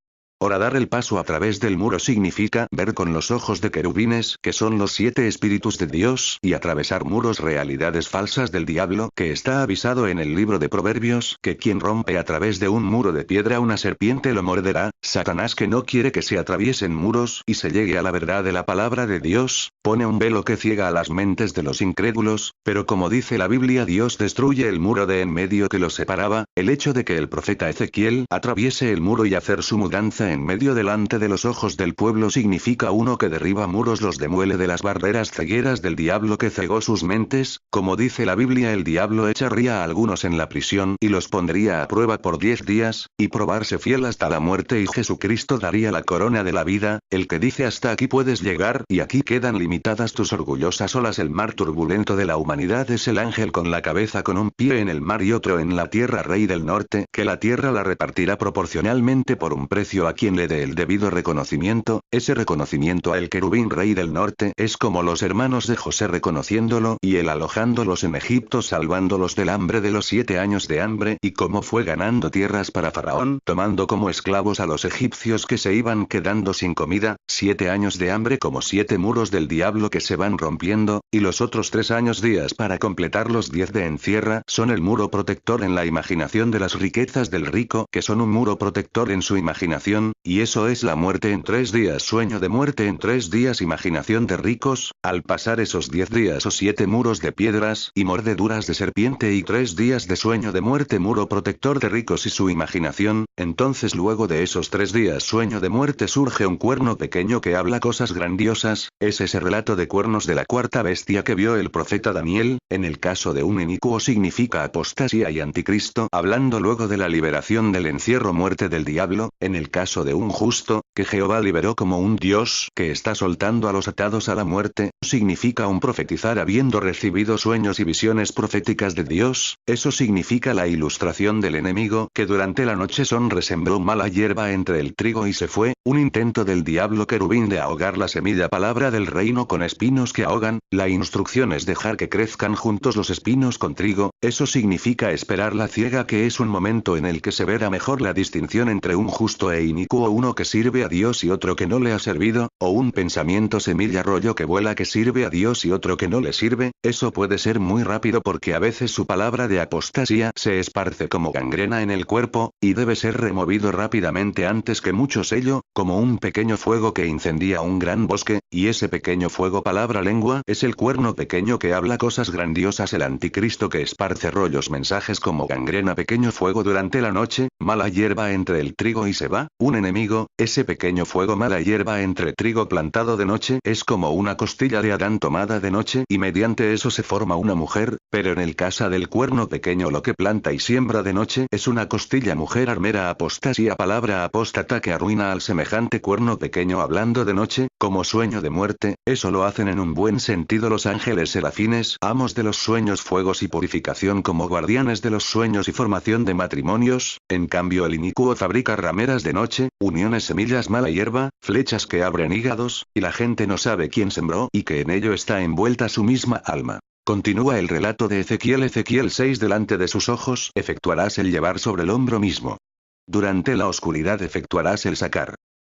Dar el paso a través del muro significa ver con los ojos de querubines, que son los 7 espíritus de Dios, y atravesar muros realidades falsas del diablo, que está avisado en el libro de Proverbios, que quien rompe a través de un muro de piedra una serpiente lo morderá. Satanás que no quiere que se atraviesen muros y se llegue a la verdad de la palabra de Dios, pone un velo que ciega a las mentes de los incrédulos, pero como dice la Biblia Dios destruye el muro de en medio que los separaba. El hecho de que el profeta Ezequiel atraviese el muro y hacer su mudanza en medio delante de los ojos del pueblo significa uno que derriba muros los demuele de las barreras cegueras del diablo que cegó sus mentes. Como dice la Biblia el diablo echaría a algunos en la prisión y los pondría a prueba por 10 días, y probarse fiel hasta la muerte y Jesucristo daría la corona de la vida. El que dice hasta aquí puedes llegar y aquí quedan limitadas tus orgullosas olas. El mar turbulento de la humanidad es el ángel con la cabeza con un pie en el mar y otro en la tierra rey del norte que la tierra la repartirá proporcionalmente por un precio a quien le dé el debido reconocimiento. Ese reconocimiento al querubín rey del norte es como los hermanos de José reconociéndolo y él alojándolos en Egipto salvándolos del hambre de los 7 años de hambre y cómo fue ganando tierras para Faraón tomando como esclavos a los egipcios que se iban quedando sin comida, 7 años de hambre como 7 muros del diablo que se van rompiendo, y los otros 3 años días para completar los 10 de encierra son el muro protector en la imaginación de las riquezas del rico que son un muro protector en su imaginación. y eso es la muerte en 3 días, sueño de muerte en 3 días, imaginación de ricos, al pasar esos 10 días o 7 muros de piedras y mordeduras de serpiente y 3 días de sueño de muerte, muro protector de ricos y su imaginación, entonces luego de esos 3 días sueño de muerte surge un cuerno pequeño que habla cosas grandiosas, es ese relato de cuernos de la cuarta bestia que vio el profeta Daniel, en el caso de un inicuo significa apostasía y anticristo, hablando luego de la liberación del encierro muerte del diablo, en el caso de un justo, que Jehová liberó como un Dios que está soltando a los atados a la muerte, significa un profetizar habiendo recibido sueños y visiones proféticas de Dios, eso significa la ilustración del enemigo que durante la noche resembró mala hierba entre el trigo y se fue, un intento del diablo querubín de ahogar la semilla palabra del reino con espinos que ahogan, la instrucción es dejar que crezcan juntos los espinos con trigo, eso significa esperar la ciega que es un momento en el que se verá mejor la distinción entre un justo e inicuo, uno que sirve a Dios y otro que no le ha servido, o un pensamiento semilla rollo que vuela que sirve a Dios y otro que no le sirve, eso puede ser muy rápido porque a veces su palabra de apostasía se esparce como gangrena en el cuerpo, y debe ser removido rápidamente antes que mucho sello, como un pequeño fuego que incendia un gran bosque, y ese pequeño fuego palabra lengua es el cuerno pequeño que habla cosas grandiosas, el anticristo que esparce rollos mensajes como gangrena, pequeño fuego durante la noche, mala hierba entre el trigo y se va, un enemigo, ese pequeño fuego mala hierba entre trigo plantado de noche es como una costilla de Adán tomada de noche y mediante eso se forma una mujer, pero en el caso del cuerno pequeño lo que planta y siembra de noche es una costilla mujer armera apostasía palabra apóstata que arruina al semejante cuerno pequeño hablando de noche, como sueño de muerte, eso lo hacen en un buen sentido los ángeles serafines, amos de los sueños, fuegos y purificación como guardianes de los sueños y formación de matrimonios, en cambio el inicuo fabrica rameras de noche, uniones semillas mala hierba, flechas que abren hígados, y la gente no sabe quién sembró y que en ello está envuelta su misma alma. Continúa el relato de Ezequiel 6 delante de sus ojos efectuarás el llevar sobre el hombro mismo. Durante la oscuridad efectuarás el sacar.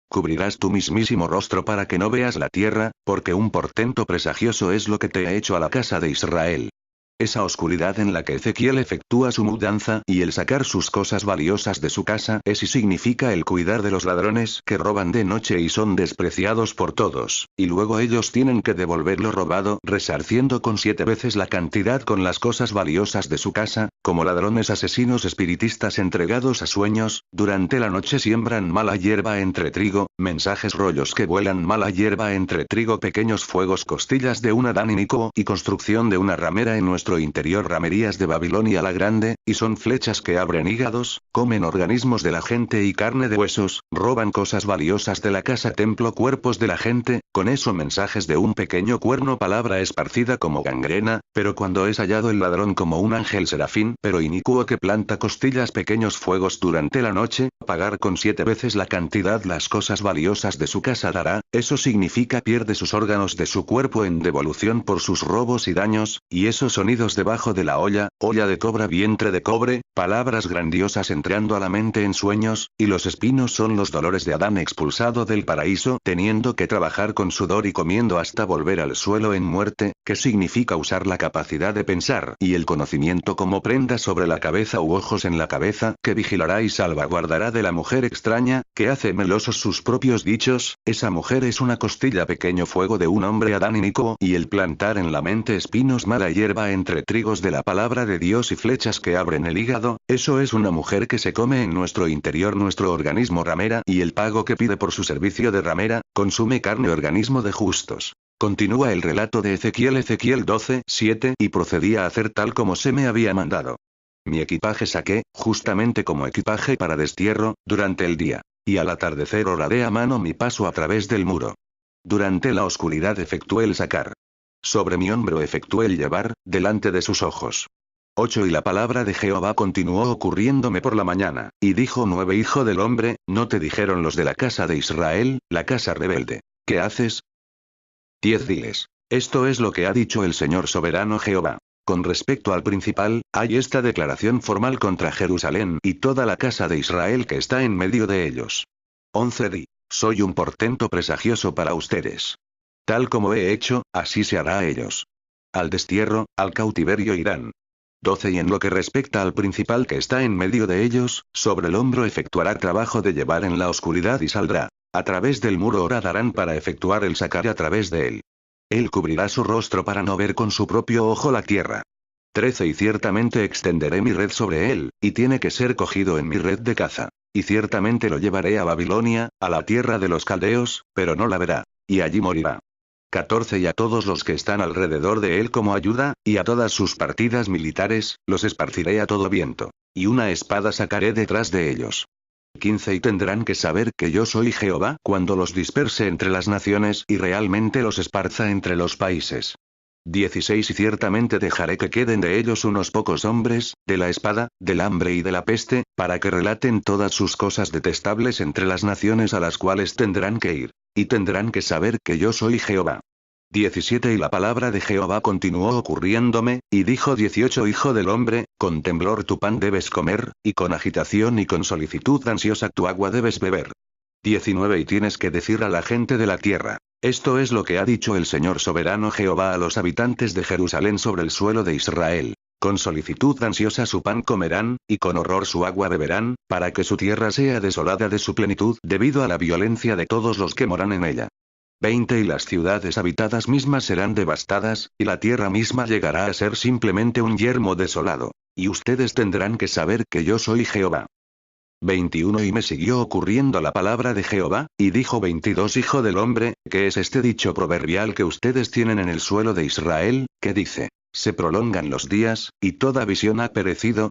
Cubrirás tu mismísimo rostro para que no veas la tierra, porque un portento presagioso es lo que te he hecho a la casa de Israel. Esa oscuridad en la que Ezequiel efectúa su mudanza y el sacar sus cosas valiosas de su casa es y significa el cuidar de los ladrones que roban de noche y son despreciados por todos, y luego ellos tienen que devolver lo robado resarciendo con 7 veces la cantidad con las cosas valiosas de su casa, como ladrones asesinos espiritistas entregados a sueños, durante la noche siembran mala hierba entre trigo, mensajes rollos que vuelan mala hierba entre trigo, pequeños fuegos, costillas de un Adán inicuo y construcción de una ramera en nuestro interior, ramerías de Babilonia la grande, y son flechas que abren hígados, comen organismos de la gente y carne de huesos, roban cosas valiosas de la casa templo, cuerpos de la gente, con eso mensajes de un pequeño cuerno palabra esparcida como gangrena, pero cuando es hallado el ladrón como un ángel serafín pero inicuo que planta costillas, pequeños fuegos durante la noche, pagar con 7 veces la cantidad las cosas valiosas de su casa dará, eso significa pierde sus órganos de su cuerpo en devolución por sus robos y daños, y esos sonidos debajo de la olla de cobra, vientre de cobre, palabras grandiosas entrando a la mente en sueños, y los espinos son los dolores de Adán expulsado del paraíso teniendo que trabajar con sudor y comiendo hasta volver al suelo en muerte, que significa usar la capacidad de pensar y el conocimiento como prenda sobre la cabeza u ojos en la cabeza, que vigilará y salvaguardará de la mujer extraña, que hace melosos sus propios dichos, esa mujer es una costilla pequeño fuego de un hombre Adán inicuo y el plantar en la mente espinos mala hierba entre trigos de la palabra de Dios y flechas que abren el hígado, eso es una mujer que se come en nuestro interior nuestro organismo ramera y el pago que pide por su servicio de ramera, consume carne organismo de justos. Continúa el relato de Ezequiel 12:7 y procedí a hacer tal como se me había mandado. Mi equipaje saqué, justamente como equipaje para destierro, durante el día, y al atardecer horadé a mano mi paso a través del muro. Durante la oscuridad efectué el sacar. Sobre mi hombro efectué el llevar, delante de sus ojos. 8 Y la palabra de Jehová continuó ocurriéndome por la mañana, y dijo 9 Hijo del hombre, ¿no te dijeron los de la casa de Israel, la casa rebelde, qué haces? 10 Diles, esto es lo que ha dicho el Señor soberano Jehová. Con respecto al principal, hay esta declaración formal contra Jerusalén y toda la casa de Israel que está en medio de ellos. 11 Di, soy un portento presagioso para ustedes. Tal como he hecho, así se hará a ellos. Al destierro, al cautiverio irán. 12 Y en lo que respecta al principal que está en medio de ellos, sobre el hombro efectuará trabajo de llevar en la oscuridad y saldrá. A través del muro horadarán para efectuar el sacar a través de él. Él cubrirá su rostro para no ver con su propio ojo la tierra. 13 Y ciertamente extenderé mi red sobre él, y tiene que ser cogido en mi red de caza. Y ciertamente lo llevaré a Babilonia, a la tierra de los caldeos, pero no la verá. Y allí morirá. 14 Y a todos los que están alrededor de él como ayuda, y a todas sus partidas militares, los esparciré a todo viento. Y una espada sacaré detrás de ellos. 15 Y tendrán que saber que yo soy Jehová cuando los disperse entre las naciones y realmente los esparza entre los países. 16 Y ciertamente dejaré que queden de ellos unos pocos hombres, de la espada, del hambre y de la peste, para que relaten todas sus cosas detestables entre las naciones a las cuales tendrán que ir. Y tendrán que saber que yo soy Jehová. 17 Y la palabra de Jehová continuó ocurriéndome, y dijo 18 Hijo del hombre, con temblor tu pan debes comer, y con agitación y con solicitud ansiosa tu agua debes beber. 19 Y tienes que decir a la gente de la tierra. Esto es lo que ha dicho el Señor soberano Jehová a los habitantes de Jerusalén sobre el suelo de Israel. Con solicitud ansiosa su pan comerán, y con horror su agua beberán, para que su tierra sea desolada de su plenitud debido a la violencia de todos los que moran en ella. 20 Y las ciudades habitadas mismas serán devastadas, y la tierra misma llegará a ser simplemente un yermo desolado. Y ustedes tendrán que saber que yo soy Jehová. 21 Y me siguió ocurriendo la palabra de Jehová, y dijo 22 Hijo del hombre, ¿qué es este dicho proverbial que ustedes tienen en el suelo de Israel, que dice? Se prolongan los días, y toda visión ha perecido.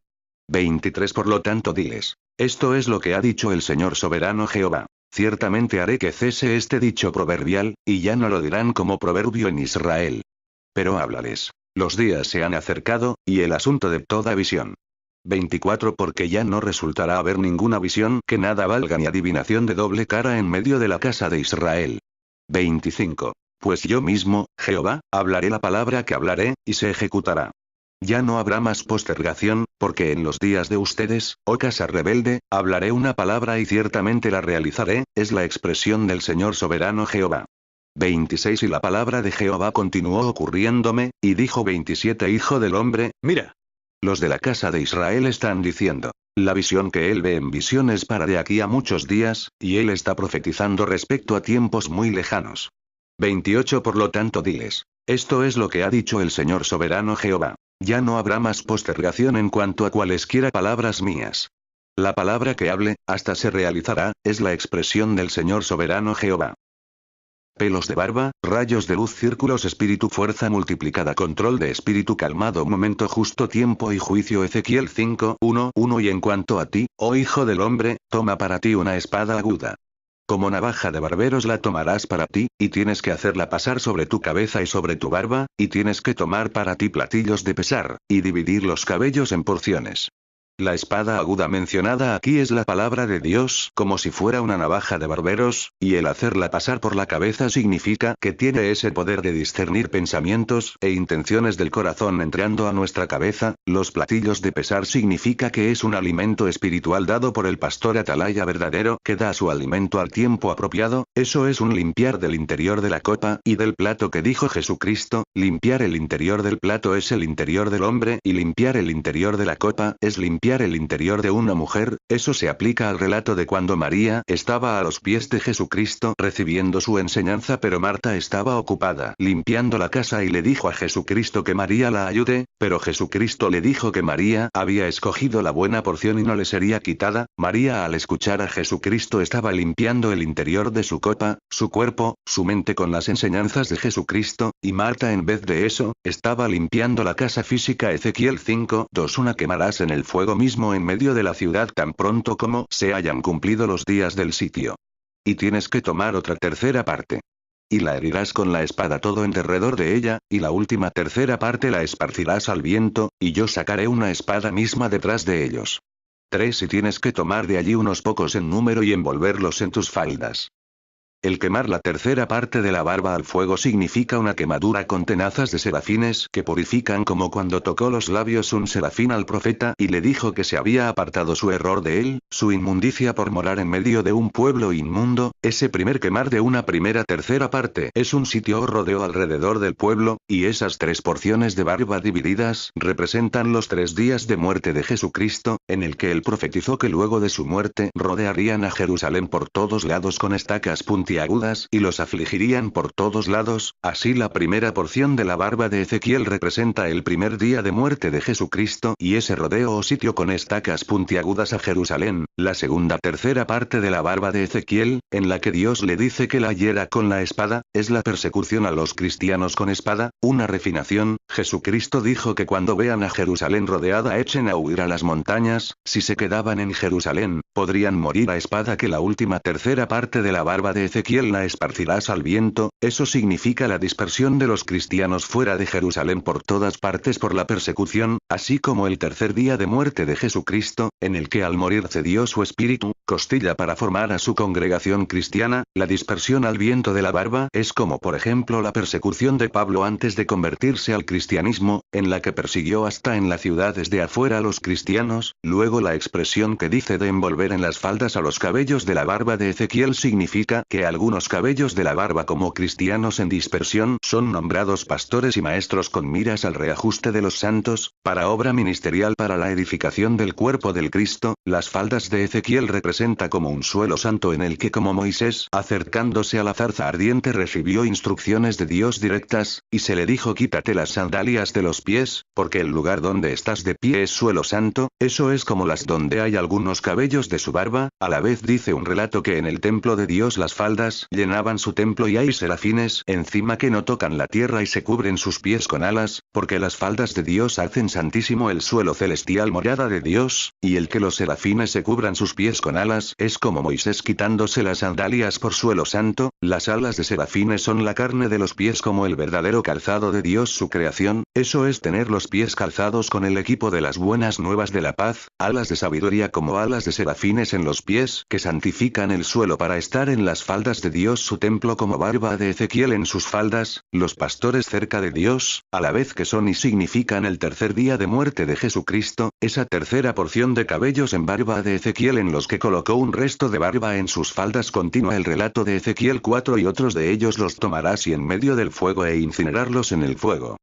23 Por lo tanto diles, esto es lo que ha dicho el Señor soberano Jehová. Ciertamente haré que cese este dicho proverbial, y ya no lo dirán como proverbio en Israel. Pero háblales. Los días se han acercado, y el asunto de toda visión. 24 Porque ya no resultará haber ninguna visión que nada valga ni adivinación de doble cara en medio de la casa de Israel. 25 Pues yo mismo, Jehová, hablaré la palabra que hablaré, y se ejecutará. Ya no habrá más postergación, porque en los días de ustedes, oh casa rebelde, hablaré una palabra y ciertamente la realizaré, es la expresión del Señor soberano Jehová. 26 Y la palabra de Jehová continuó ocurriéndome, y dijo 27 Hijo del hombre, mira. Los de la casa de Israel están diciendo, la visión que él ve en visión es para de aquí a muchos días, y él está profetizando respecto a tiempos muy lejanos. 28 Por lo tanto diles, esto es lo que ha dicho el Señor soberano Jehová. Ya no habrá más postergación en cuanto a cualesquiera palabras mías. La palabra que hable, hasta se realizará, es la expresión del Señor soberano Jehová. Pelos de barba, rayos de luz, círculos, espíritu, fuerza multiplicada, control de espíritu, calmado, momento justo, tiempo y juicio. Ezequiel 5:1-1 Y en cuanto a ti, oh hijo del hombre, toma para ti una espada aguda. Como navaja de barberos la tomarás para ti, y tienes que hacerla pasar sobre tu cabeza y sobre tu barba, y tienes que tomar para ti platillos de pesar, y dividir los cabellos en porciones. La espada aguda mencionada aquí es la palabra de Dios como si fuera una navaja de barberos, y el hacerla pasar por la cabeza significa que tiene ese poder de discernir pensamientos e intenciones del corazón entrando a nuestra cabeza. Los platillos de pesar significa que es un alimento espiritual dado por el pastor atalaya verdadero que da su alimento al tiempo apropiado. Eso es un limpiar del interior de la copa y del plato que dijo Jesucristo. Limpiar el interior del plato es el interior del hombre y limpiar el interior de la copa es limpiar el interior de una mujer. Eso se aplica al relato de cuando María estaba a los pies de Jesucristo recibiendo su enseñanza, pero Marta estaba ocupada limpiando la casa y le dijo a Jesucristo que María la ayude, pero Jesucristo le dijo que María había escogido la buena porción y no le sería quitada. María, al escuchar a Jesucristo, estaba limpiando el interior de su copa, su cuerpo, su mente con las enseñanzas de Jesucristo, y Marta, en vez de eso, estaba limpiando la casa física. Ezequiel 5:2 Una quemarás en el fuego mismo en medio de la ciudad tan pronto como se hayan cumplido los días del sitio. Y tienes que tomar otra tercera parte. Y la herirás con la espada todo en derredor de ella, y la última tercera parte la esparcirás al viento, y yo sacaré una espada misma detrás de ellos. 3 Y tienes que tomar de allí unos pocos en número y envolverlos en tus faldas. El quemar la tercera parte de la barba al fuego significa una quemadura con tenazas de serafines que purifican, como cuando tocó los labios un serafín al profeta y le dijo que se había apartado su error de él, su inmundicia por morar en medio de un pueblo inmundo. Ese primer quemar de una primera tercera parte es un sitio o rodeo alrededor del pueblo, y esas 3 porciones de barba divididas representan los 3 días de muerte de Jesucristo, en el que él profetizó que luego de su muerte rodearían a Jerusalén por todos lados con estacas puntiagudas y los afligirían por todos lados. Así la primera porción de la barba de Ezequiel representa el primer día de muerte de Jesucristo y ese rodeo o sitio con estacas puntiagudas a Jerusalén. La segunda tercera parte de la barba de Ezequiel, en la que Dios le dice que la hiera con la espada, es la persecución a los cristianos con espada, una refinación. Jesucristo dijo que cuando vean a Jerusalén rodeada echen a huir a las montañas. Si se quedaban en Jerusalén, podrían morir a espada. Que la última tercera parte de la barba de Ezequiel la esparcirás al viento. Eso significa la dispersión de los cristianos fuera de Jerusalén por todas partes por la persecución, así como el tercer día de muerte de Jesucristo, en el que al morir cedió su espíritu, costilla para formar a su congregación cristiana. La dispersión al viento de la barba es como por ejemplo la persecución de Pablo antes de convertirse al cristianismo, en la que persiguió hasta en las ciudades de afuera a los cristianos. Luego la expresión que dice de envolver en las faldas a los cabellos de la barba de Ezequiel significa que algunos cabellos de la barba como cristianos en dispersión son nombrados pastores y maestros con miras al reajuste de los santos, para obra ministerial para la edificación del cuerpo del Cristo. Las faldas de Ezequiel representa como un suelo santo en el que, como Moisés acercándose a la zarza ardiente, recibió instrucciones de Dios directas, y se le dijo: quítate las sandalias de los pies, porque el lugar donde estás de pie es suelo santo. Eso es como las donde hay algunos cabellos de su barba. A la vez dice un relato que en el templo de Dios las faldas llenaban su templo y hay serafines encima que no tocan la tierra y se cubren sus pies con alas, porque las faldas de Dios hacen santísimo el suelo celestial morada de Dios, y el que los serafines se cubran sus pies con alas es como Moisés quitándose las sandalias por suelo santo. Las alas de serafines son la carne de los pies como el verdadero calzado de Dios su creación. Eso es tener los pies calzados con el equipo de las buenas nuevas de la paz, alas de sabiduría como alas de serafines en los pies que santifican el suelo para estar en las faldas de Dios su templo como barba de Ezequiel en sus faldas, los pastores cerca de Dios, a la vez que son y significan el tercer día de muerte de Jesucristo. Esa tercera porción de cabellos en barba de Ezequiel en los que colocó un resto de barba en sus faldas continúa el relato de Ezequiel 4: y otros de ellos los tomarás y en medio del fuego e incinerarlos en el fuego.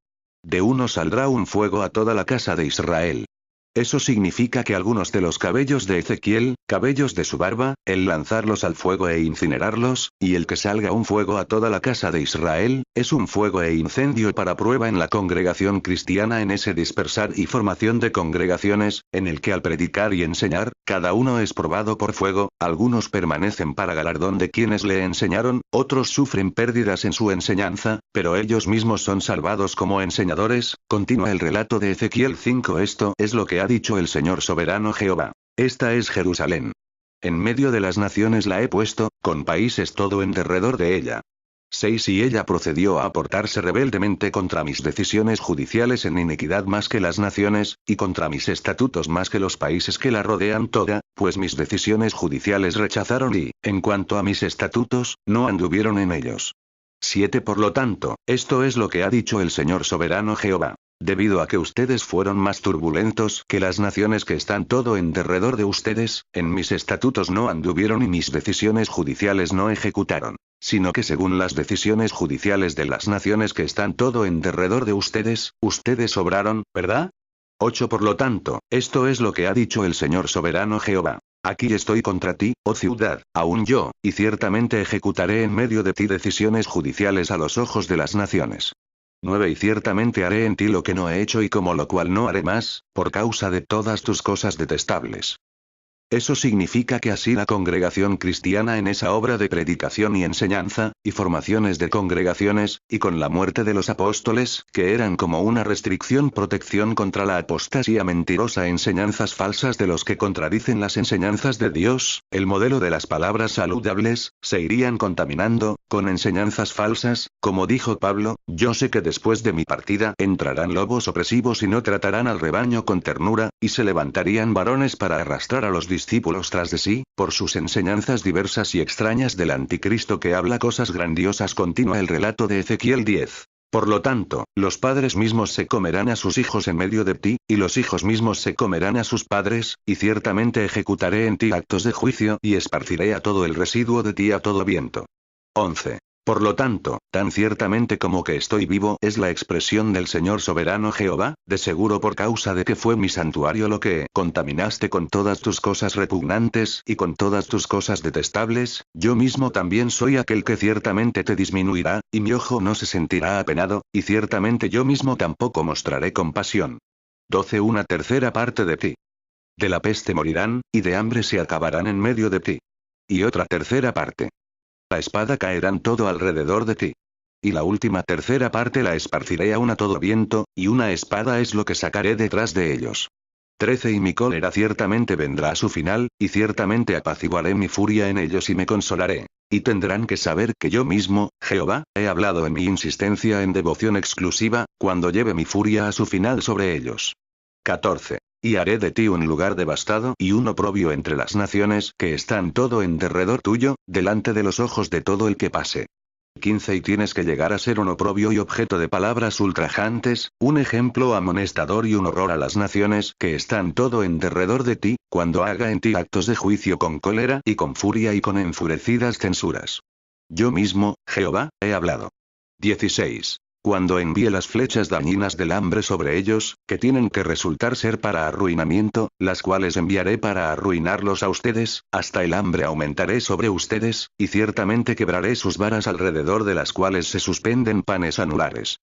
De uno saldrá un fuego a toda la casa de Israel. Eso significa que algunos de los cabellos de Ezequiel, cabellos de su barba, el lanzarlos al fuego e incinerarlos, y el que salga un fuego a toda la casa de Israel, es un fuego e incendio para prueba en la congregación cristiana en ese dispersar y formación de congregaciones, en el que al predicar y enseñar, cada uno es probado por fuego. Algunos permanecen para galardón de quienes le enseñaron, otros sufren pérdidas en su enseñanza, pero ellos mismos son salvados como enseñadores. Continúa el relato de Ezequiel 5: esto es lo que ha dicho el Señor soberano Jehová. Esta es Jerusalén. En medio de las naciones la he puesto, con países todo en derredor de ella. 6: y ella procedió a portarse rebeldemente contra mis decisiones judiciales en iniquidad más que las naciones, y contra mis estatutos más que los países que la rodean toda, pues mis decisiones judiciales rechazaron y, en cuanto a mis estatutos, no anduvieron en ellos. 7: por lo tanto, esto es lo que ha dicho el Señor soberano Jehová. Debido a que ustedes fueron más turbulentos que las naciones que están todo en derredor de ustedes, en mis estatutos no anduvieron y mis decisiones judiciales no ejecutaron, sino que según las decisiones judiciales de las naciones que están todo en derredor de ustedes, ustedes obraron, ¿verdad? 8: por lo tanto, esto es lo que ha dicho el Señor soberano Jehová. Aquí estoy contra ti, oh ciudad, aún yo, y ciertamente ejecutaré en medio de ti decisiones judiciales a los ojos de las naciones. 9: y ciertamente haré en ti lo que no he hecho y como lo cual no haré más, por causa de todas tus cosas detestables. Eso significa que así la congregación cristiana en esa obra de predicación y enseñanza, y formaciones de congregaciones, y con la muerte de los apóstoles, que eran como una protección contra la apostasía mentirosa, enseñanzas falsas de los que contradicen las enseñanzas de Dios, el modelo de las palabras saludables, se irían contaminando, con enseñanzas falsas, como dijo Pablo, yo sé que después de mi partida entrarán lobos opresivos y no tratarán al rebaño con ternura, y se levantarían varones para arrastrar a los discípulos tras de sí, por sus enseñanzas diversas y extrañas del anticristo que habla cosas grandiosas. Continúa el relato de Ezequiel 10. Por lo tanto, los padres mismos se comerán a sus hijos en medio de ti, y los hijos mismos se comerán a sus padres, y ciertamente ejecutaré en ti actos de juicio y esparciré a todo el residuo de ti a todo viento. 11. Por lo tanto, tan ciertamente como que estoy vivo es la expresión del Señor soberano Jehová, de seguro por causa de que fue mi santuario lo que contaminaste con todas tus cosas repugnantes y con todas tus cosas detestables, yo mismo también soy aquel que ciertamente te disminuirá, y mi ojo no se sentirá apenado, y ciertamente yo mismo tampoco mostraré compasión. 12. Una tercera parte de ti. De la peste morirán, y de hambre se acabarán en medio de ti. Y otra tercera parte. La espada caerán todo alrededor de ti. Y la última tercera parte la esparciré aún a todo viento, y una espada es lo que sacaré detrás de ellos. 13. Y mi cólera ciertamente vendrá a su final, y ciertamente apaciguaré mi furia en ellos y me consolaré. Y tendrán que saber que yo mismo, Jehová, he hablado en mi insistencia en devoción exclusiva, cuando lleve mi furia a su final sobre ellos. 14. Y haré de ti un lugar devastado y un oprobio entre las naciones que están todo en derredor tuyo, delante de los ojos de todo el que pase. 15. Y tienes que llegar a ser un oprobio y objeto de palabras ultrajantes, un ejemplo amonestador y un horror a las naciones que están todo en derredor de ti, cuando haga en ti actos de juicio con cólera y con furia y con enfurecidas censuras. Yo mismo, Jehová, he hablado. 16. Cuando envíe las flechas dañinas del hambre sobre ellos, que tienen que resultar ser para arruinamiento, las cuales enviaré para arruinarlos a ustedes, hasta el hambre aumentaré sobre ustedes, y ciertamente quebraré sus varas alrededor de las cuales se suspenden panes anulares.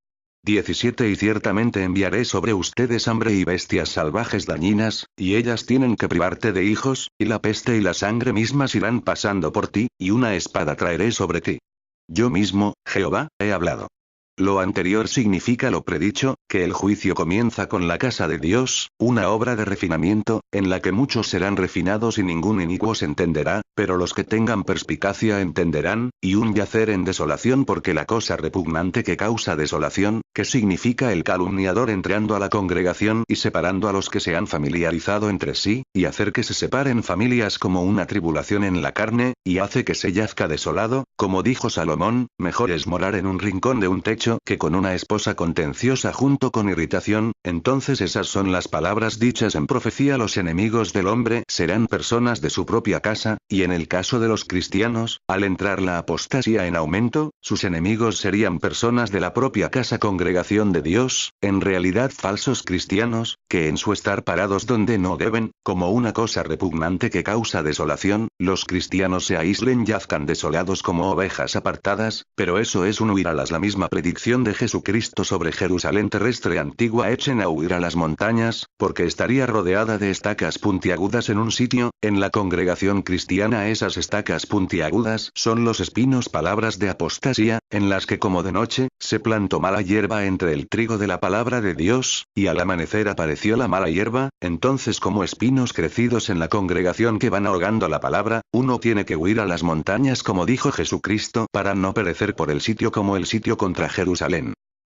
17. Y ciertamente enviaré sobre ustedes hambre y bestias salvajes dañinas, y ellas tienen que privarte de hijos, y la peste y la sangre mismas irán pasando por ti, y una espada traeré sobre ti. Yo mismo, Jehová, he hablado. Lo anterior significa lo predicho, que el juicio comienza con la casa de Dios, una obra de refinamiento, en la que muchos serán refinados y ningún inicuo se entenderá, pero los que tengan perspicacia entenderán, y un yacer en desolación porque la cosa repugnante que causa desolación, que significa el calumniador entrando a la congregación y separando a los que se han familiarizado entre sí, y hacer que se separen familias como una tribulación en la carne, y hace que se yazca desolado, como dijo Salomón, mejor es morar en un rincón de un techo que con una esposa contenciosa junto con irritación. Entonces esas son las palabras dichas en profecía: los enemigos del hombre serán personas de su propia casa, y en el caso de los cristianos, al entrar la apostasía en aumento, sus enemigos serían personas de la propia casa congregación de Dios, en realidad falsos cristianos, que en su estar parados donde no deben, como una cosa repugnante que causa desolación, los cristianos se aíslen, yazcan desolados como ovejas apartadas, pero eso es un huir a la misma predicción de Jesucristo sobre Jerusalén terrestre antigua: echen a huir a las montañas, porque estaría rodeada de estacas puntiagudas en un sitio. En la congregación cristiana esas estacas puntiagudas son los espinos, palabras de apostasía, en las que como de noche, se plantó mala hierba entre el trigo de la palabra de Dios, y al amanecer apareció la mala hierba. Entonces, como espinos crecidos en la congregación que van ahogando la palabra, uno tiene que huir a las montañas como dijo Jesucristo, para no perecer por el sitio como el sitio contra Jerusalén.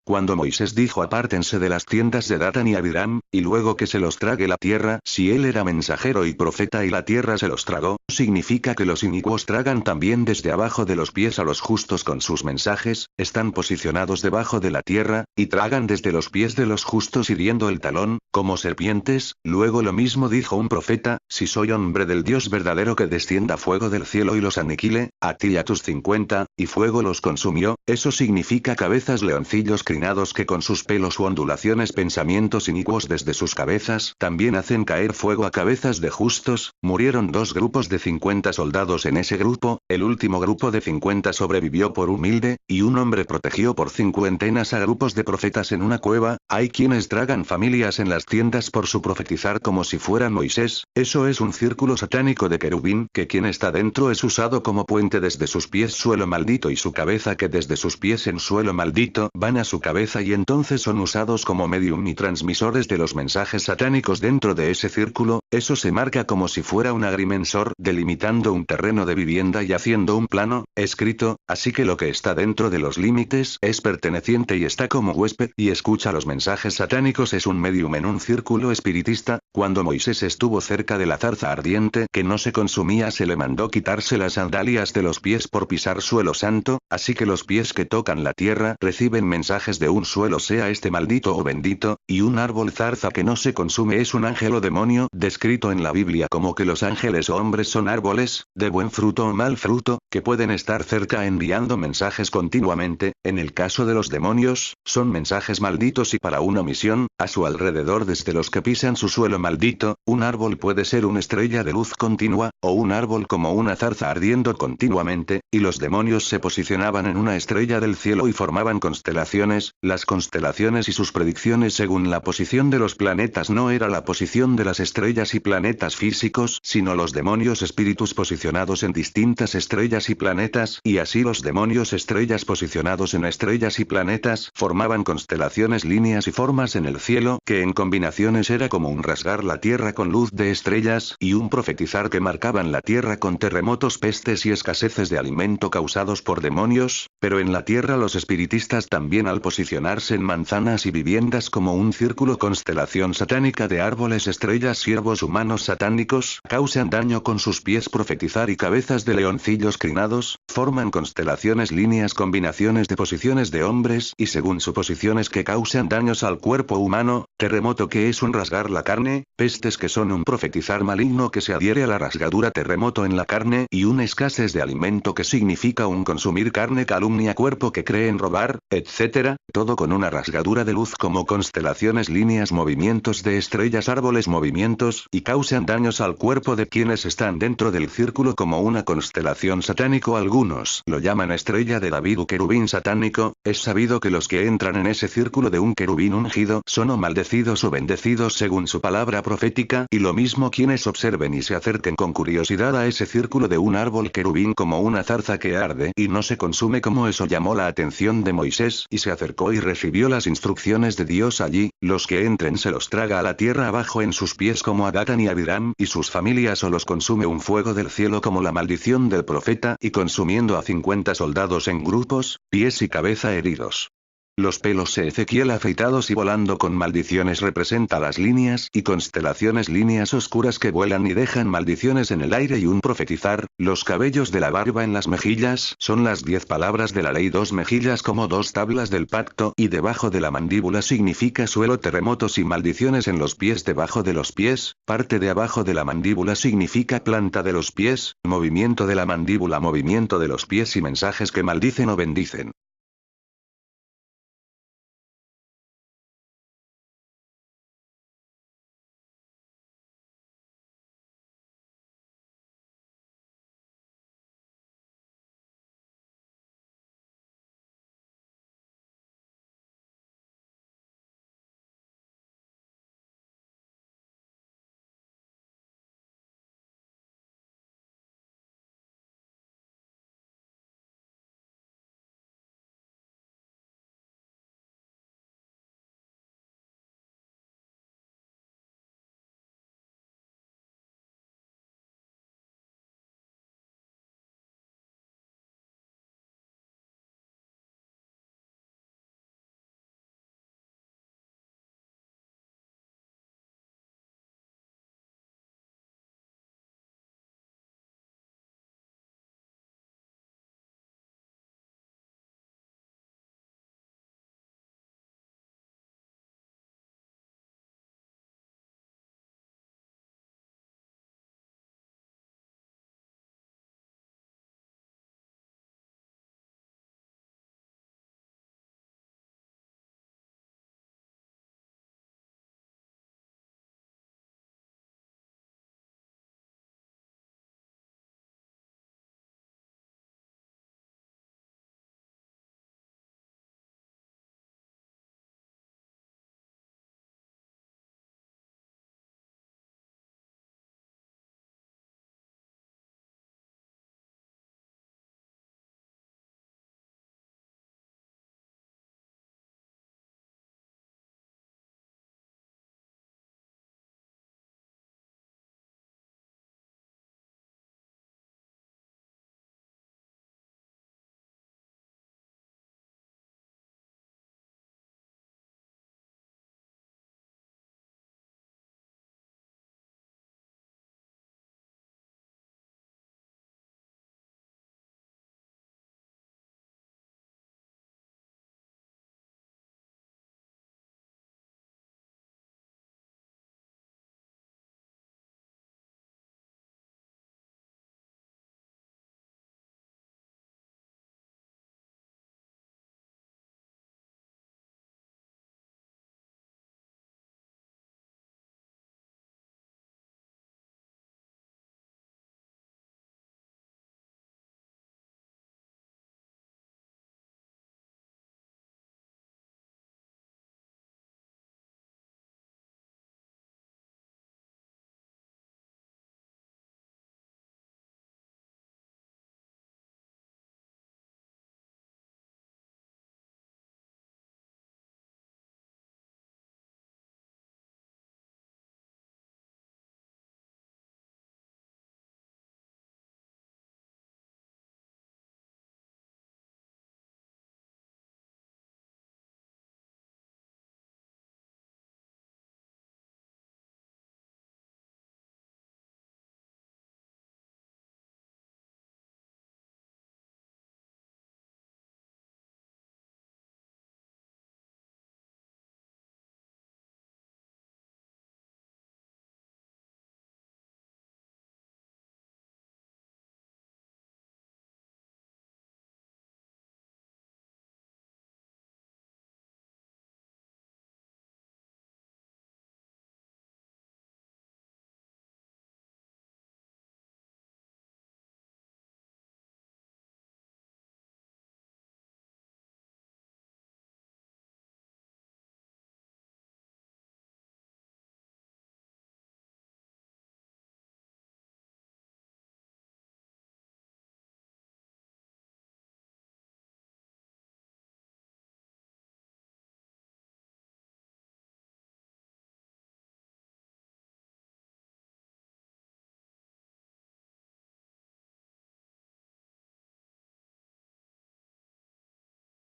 Cuando Moisés dijo apártense de las tiendas de Datán y Abiram, y luego que se los trague la tierra, si él era mensajero y profeta y la tierra se los tragó, significa que los inicuos tragan también desde abajo de los pies a los justos con sus mensajes, están posicionados debajo de la tierra, y tragan desde los pies de los justos hiriendo el talón, como serpientes. Luego lo mismo dijo un profeta: si soy hombre del Dios verdadero, que descienda fuego del cielo y los aniquile, a ti y a tus 50, y fuego los consumió. Eso significa cabezas leoncillos inclinados que con sus pelos u ondulaciones pensamientos inicuos desde sus cabezas también hacen caer fuego a cabezas de justos. Murieron 2 grupos de 50 soldados en ese grupo, el último grupo de 50 sobrevivió por humilde, y un hombre protegió por 50 a grupos de profetas en una cueva. Hay quienes tragan familias en las tiendas por su profetizar como si fueran Moisés. Eso es un círculo satánico de querubín que quien está dentro es usado como puente desde sus pies suelo maldito y su cabeza que desde sus pies en suelo maldito van a su cabeza y entonces son usados como medium y transmisores de los mensajes satánicos dentro de ese círculo. Eso se marca como si fuera un agrimensor delimitando un terreno de vivienda y haciendo un plano escrito, así que lo que está dentro de los límites es perteneciente y está como huésped y escucha los mensajes satánicos. Es un medium en un círculo espiritista. Cuando Moisés estuvo cerca de la zarza ardiente que no se consumía se le mandó quitarse las sandalias de los pies por pisar suelo santo, así que los pies que tocan la tierra reciben mensajes de un suelo sea este maldito o bendito, y un árbol zarza que no se consume es un ángel o demonio descrito en la Biblia como que los ángeles o hombres son árboles, de buen fruto o mal fruto, que pueden estar cerca enviando mensajes continuamente. En el caso de los demonios, son mensajes malditos y para una misión, a su alrededor desde los que pisan su suelo maldito. Un árbol puede ser una estrella de luz continua, o un árbol como una zarza ardiendo continuamente, y los demonios se posicionaban en una estrella del cielo y formaban constelaciones. Las constelaciones y sus predicciones según la posición de los planetas no era la posición de las estrellas y planetas físicos, sino los demonios espíritus posicionados en distintas estrellas y planetas, y así los demonios estrellas posicionados en estrellas y planetas formaban constelaciones, líneas y formas en el cielo, que en combinaciones era como un rasgar la tierra con luz de estrellas, y un profetizar que marcaban la tierra con terremotos, pestes y escaseces de alimento causados por demonios. Pero en la tierra los espiritistas también al posicionarse en manzanas y viviendas como un círculo constelación satánica de árboles, estrellas, siervos humanos satánicos, causan daño con sus pies profetizar y cabezas de leoncillos crinados, forman constelaciones, líneas, combinaciones de posiciones de hombres y según su posiciones que causan daños al cuerpo humano, terremoto que es un rasgar la carne, pestes que son un profetizar maligno que se adhiere a la rasgadura, terremoto en la carne y una escasez de alimento que significa un consumir carne, calumnia, cuerpo que cree en robar, etc. Todo con una rasgadura de luz como constelaciones, líneas, movimientos de estrellas, árboles, movimientos y causan daños al cuerpo de quienes están dentro del círculo como una constelación satánico. Algunos lo llaman estrella de David o querubín satánico. Es sabido que los que entran en ese círculo de un querubín ungido son o maldecidos o bendecidos según su palabra profética, y lo mismo quienes observen y se acerquen con curiosidad a ese círculo de un árbol querubín como una zarza que arde y no se consume, como eso llamó la atención de Moisés y se acercó y recibió las instrucciones de Dios allí. Los que entren se los traga a la tierra abajo en sus pies como a Datán y Abiram y sus familias, o los consume un fuego del cielo como la maldición del profeta, y consumiendo a 50 soldados en grupos, pies y cabeza heridos. Los pelos de Ezequiel afeitados y volando con maldiciones representa las líneas y constelaciones, líneas oscuras que vuelan y dejan maldiciones en el aire y un profetizar. Los cabellos de la barba en las mejillas son las 10 palabras de la ley, 2 mejillas como 2 tablas del pacto, y debajo de la mandíbula significa suelo, terremotos y maldiciones en los pies, debajo de los pies, parte de abajo de la mandíbula significa planta de los pies, movimiento de la mandíbula, movimiento de los pies y mensajes que maldicen o bendicen.